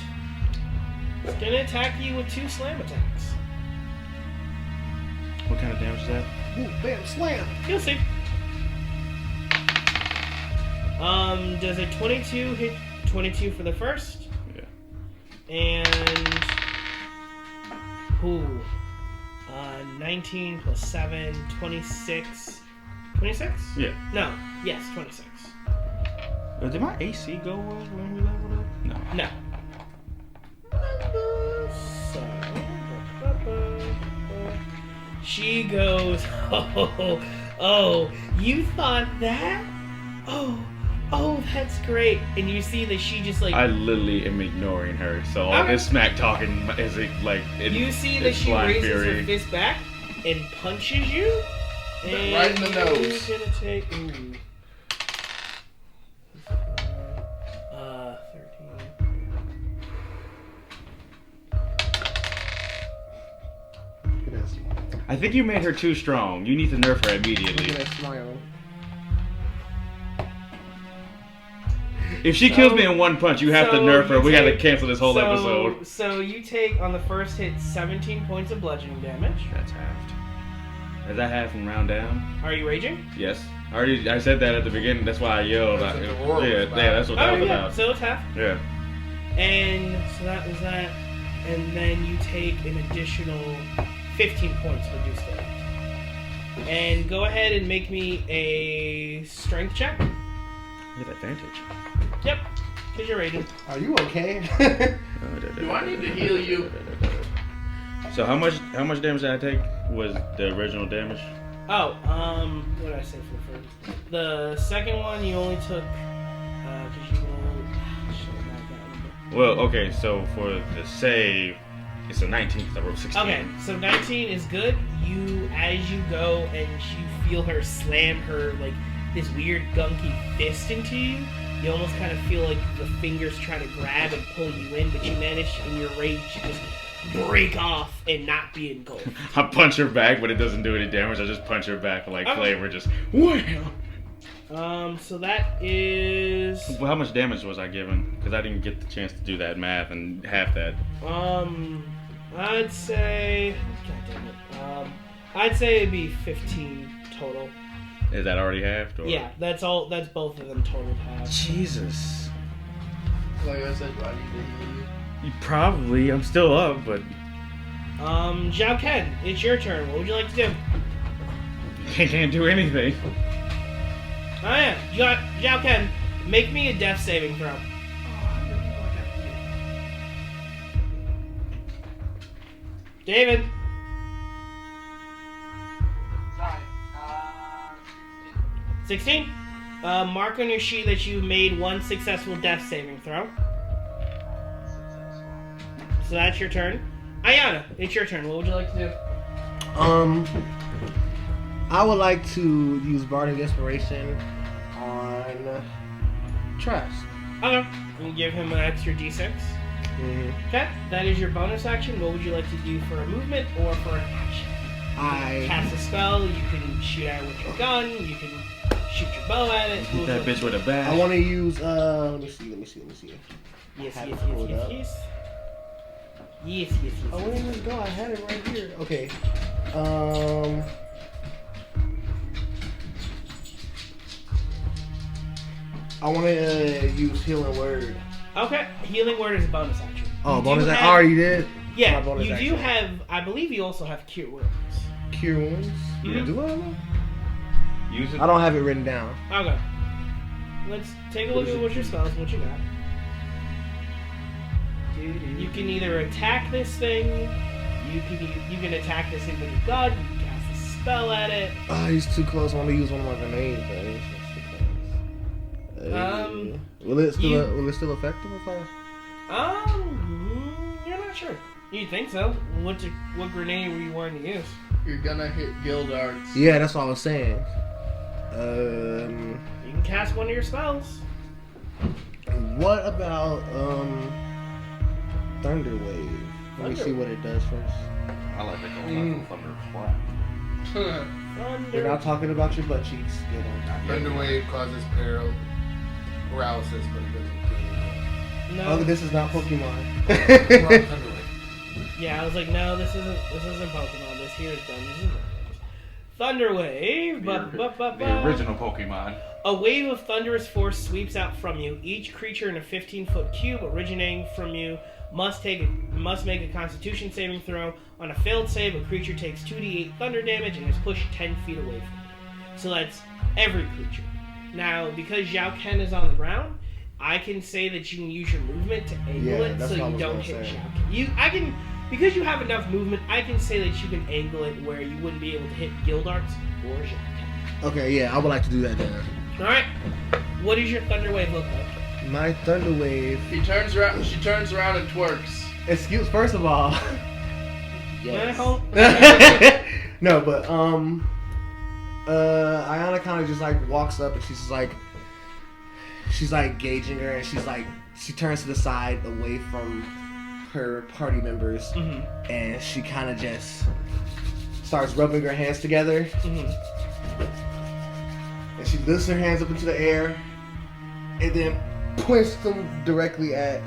it's gonna attack you with 2 slam attacks. What kind of damage is that? Ooh, bam, slam. You'll see. Does a 22 hit 22 for the first? Yeah. And 19 plus 7, 26. 26? Yeah. No. Yes, 26. Did my AC go up when we leveled up? No. No. So, she goes, oh, you thought that? Oh, that's great. And you see that she just like... I literally am ignoring her, so all this smack talking is like... You see that she raises her fist back and punches you. And right in the nose. You're gonna take... 13. I think you made her too strong. You need to nerf her immediately. Look at that smile. If she kills me in one punch, you have to nerf her. We gotta cancel this whole episode. So you take, on the first hit, 17 points of bludgeoning damage. That's halved. Is that half from round down? Are you raging? Yes. I said that at the beginning. That's why I yelled. That's what the roar was about. That's what that was about. So it's half. Yeah. And so that was that. And then you take an additional 15 points reduced damage. And go ahead and make me a strength check. With advantage. Yep, because you're raging. Are you okay? Do I need to heal you? So how much damage did I take? Was the original damage? Oh, what did I say for the first? The second one you only took, because you rolled... Well, okay, so for the save, it's a 19 because I rolled 16. Okay, so 19 is good. As you go and you feel her slam her, like, this weird gunky fist into you, you almost kind of feel like the fingers try to grab and pull you in, but you manage in your rage to just break off and not be engulfed. I punch her back, but it doesn't do any damage. I just punch her back like flavor, just wham. So that is... Well, how much damage was I given? Because I didn't get the chance to do that math and half that. I'd say... God damn it. I'd say it'd be 15 total. Is that already halved? Or? Yeah, that's all. That's both of them total half. Jesus. Like I said, do I need to heal you? Probably. I'm still up, but Zhao Ken, it's your turn. What would you like to do? I can't do anything. Oh yeah, Zhao Ken, make me a death saving throw. David. Sorry. 16. Mark on your sheet that you made one successful death saving throw. So that's your turn. Ayana, it's your turn. What would you like to do? I would like to use Bardic Inspiration on Trust. Okay. You give him an extra d6. Okay. That is your bonus action. What would you like to do for a movement or for an action? You can cast a spell. You can shoot at it with your gun. You can shoot your bow at it. Hit that bitch with a bat. I want to use. Let me see. Yes. Oh, where did it go? I had it right here. Okay. I want to use Healing Word. Okay. Healing Word is a bonus action. Oh, You bonus do action. have- I already did. Yeah, My bonus you do action. have. I believe you also have Cure Wounds. Cure Wounds. Mhm. Do I? Use it. I don't have it written down. Okay. Let's take a look at what your spells, what you got. You can either attack this thing, you can attack this thing with your gun, you can cast a spell at it. Oh, he's too close. I want to use one of my grenades. But it's too close. Will it still effective if I? You're not sure. You think so? What grenade were you wanting to use? You're gonna hit Gildarts. Yeah, that's what I was saying. You can cast one of your spells. What about Thunder Wave? Let me see what it does first. I like it going thunder clap. We're not talking about your butt cheeks. Get on. Thunder Wave causes paralysis, but it doesn't kill you. No. Oh, this is not Pokemon. Wrong Thunder Wave. Yeah, I was like, no, this isn't Pokemon. This here is Dungeons and Dragons. Thunder Wave. The original Pokemon. A wave of thunderous force sweeps out from you. Each creature in a 15-foot cube originating from you must make a Constitution saving throw. On a failed save, a creature takes 2d8 thunder damage and is pushed 10 feet away from you. So that's every creature. Now, because Zhao Ken is on the ground, I can say that you can use your movement to angle it so you don't hit Zhao Ken. Because you have enough movement, I can say that you can angle it where you wouldn't be able to hit Gildarts or Zhao Ken. Okay, yeah, I would like to do that then. Alright. What does your Thunder Wave look like? My Thunder Wave. She turns around and twerks. Excuse, first of all. Yes. No, but Ayana kind of just like walks up and she's like gauging her and she turns to the side away from her party members and she kind of just starts rubbing her hands together and she lifts her hands up into the air and then points them directly at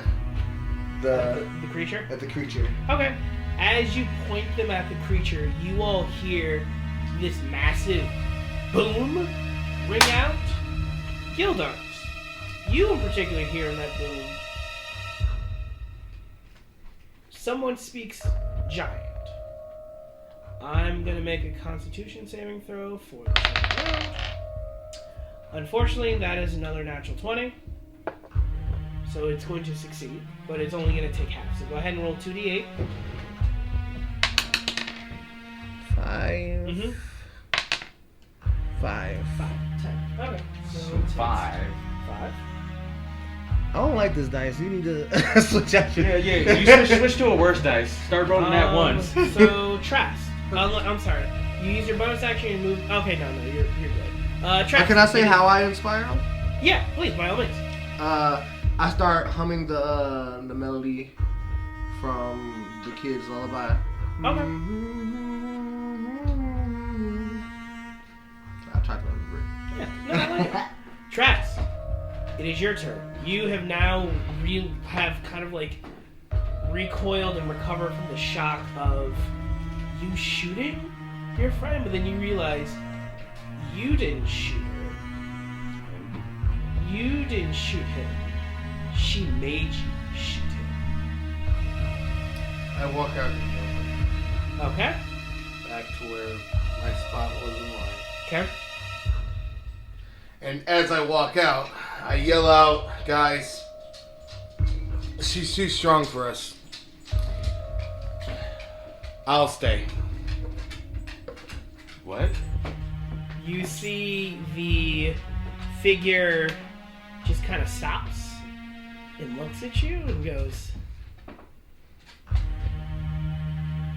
the creature? At the creature. Okay. As you point them at the creature, you all hear this massive boom ring out. Gildarts. You in particular hear in that boom. Someone speaks giant. I'm going to make a Constitution saving throw for the second round. Unfortunately, that is another natural 20. So it's going to succeed, but it's only going to take half. So go ahead and roll 2d8. 5. 5. 10. Okay. So 5. 5. I don't like this dice. You need to switch out your... Yeah. You switch to a worse dice. Start rolling that once. So, Trask. I'm sorry. You use your bonus action and move... Okay, no, you're good. Trask. Can I say how I inspire them? Yeah, please, by all means. I start humming the melody from the kids' lullaby. Okay. I tried to remember it. Yeah, no, I like it. Trask, it is your turn. You have now kind of like recoiled and recovered from the shock of you shooting your friend, but then you realize you didn't shoot her. You didn't shoot him. she made you shoot him. I walk out in the open, Okay. back to where my spot was in line. Okay. And as I walk out, I yell out, guys, she's too strong for us. I'll stay. What? You see the figure just kind of stops and looks at you and goes,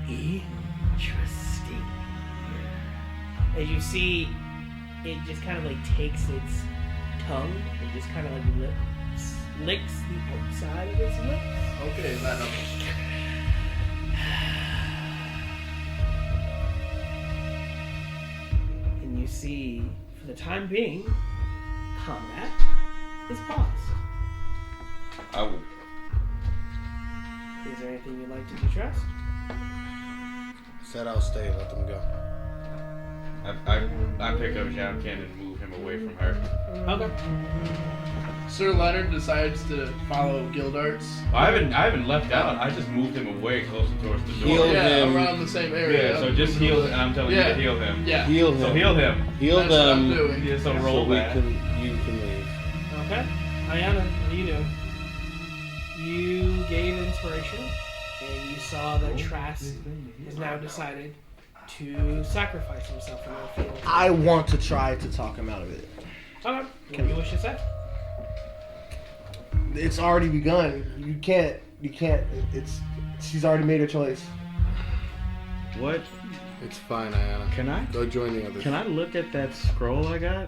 interesting. As you see, it just kind of like takes its tongue and just kind of like licks the outside of its lips. Okay, that helps. And you see, for the time being, combat is paused. I will. Is there anything you'd like to do, Trust? Said I'll stay, let them go. I pick up Zhao Ken and move him away from her. Okay. Sir Leonard decides to follow Gildarts. I haven't left out. I just moved him away closer towards the door. Heal him. Around the same area. Yeah, so just heal. And I'm telling you to heal him. Yeah. Heal him. So heal him. Heal That's what I'm them. doing. Yeah, so So roll we that. you can leave. Okay. Ayana, what do you do? You gain inspiration, and you saw that Trask has now decided to sacrifice himself in the field. I want to try to talk him out of it. Okay. What do you wish to say? It's already begun. You can't. She's already made her choice. What? It's fine, Ayana. Can I? Go join the others. Can I look at that scroll I got?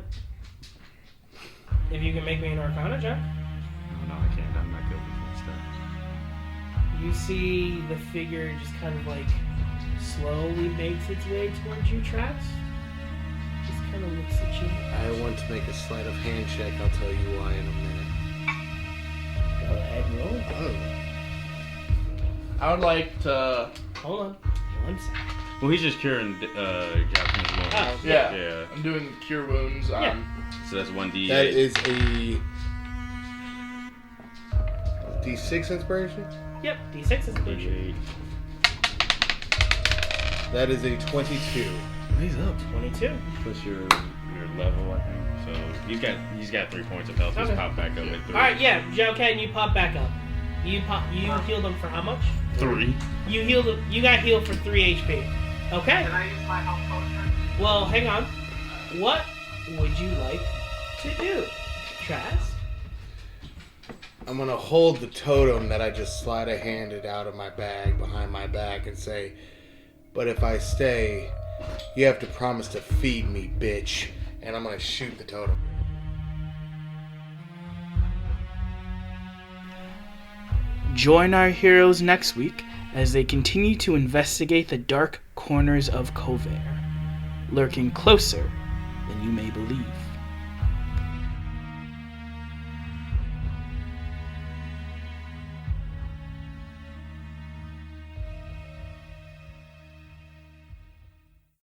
If you can make me an Arcana check. No, I can't. I'm not good with that stuff. You see the figure just kind of like slowly makes its way towards you, Trax. Just kind of looks at you. I want to make a sleight of hand check. I'll tell you why in a minute. Go ahead and roll. Oh. I would like to. Hold on. 1 second. Well, he's just curing Japanese wounds. Oh, Yeah. Yeah. I'm doing cure wounds on. Yeah. So that's 1d8. That is a D6 inspiration? Yep, D6 is good. 1d8. That is a 22. He's up. 22. Plus your level, I think. So he's got 3 points of health. He's Okay. popped back up at 3. Alright, yeah, Zhao Ken, you pop back up. You healed him for how much? 3. You got healed for 3 HP. Okay. Can I use my health potion? Well, hang on. What would you like to do, Trask? I'm gonna hold the totem that I just sleight of handed out of my bag behind my back and say, but if I stay, you have to promise to feed me, bitch. And I'm gonna shoot the totem. Join our heroes next week as they continue to investigate the dark corners of Covair, lurking closer than you may believe.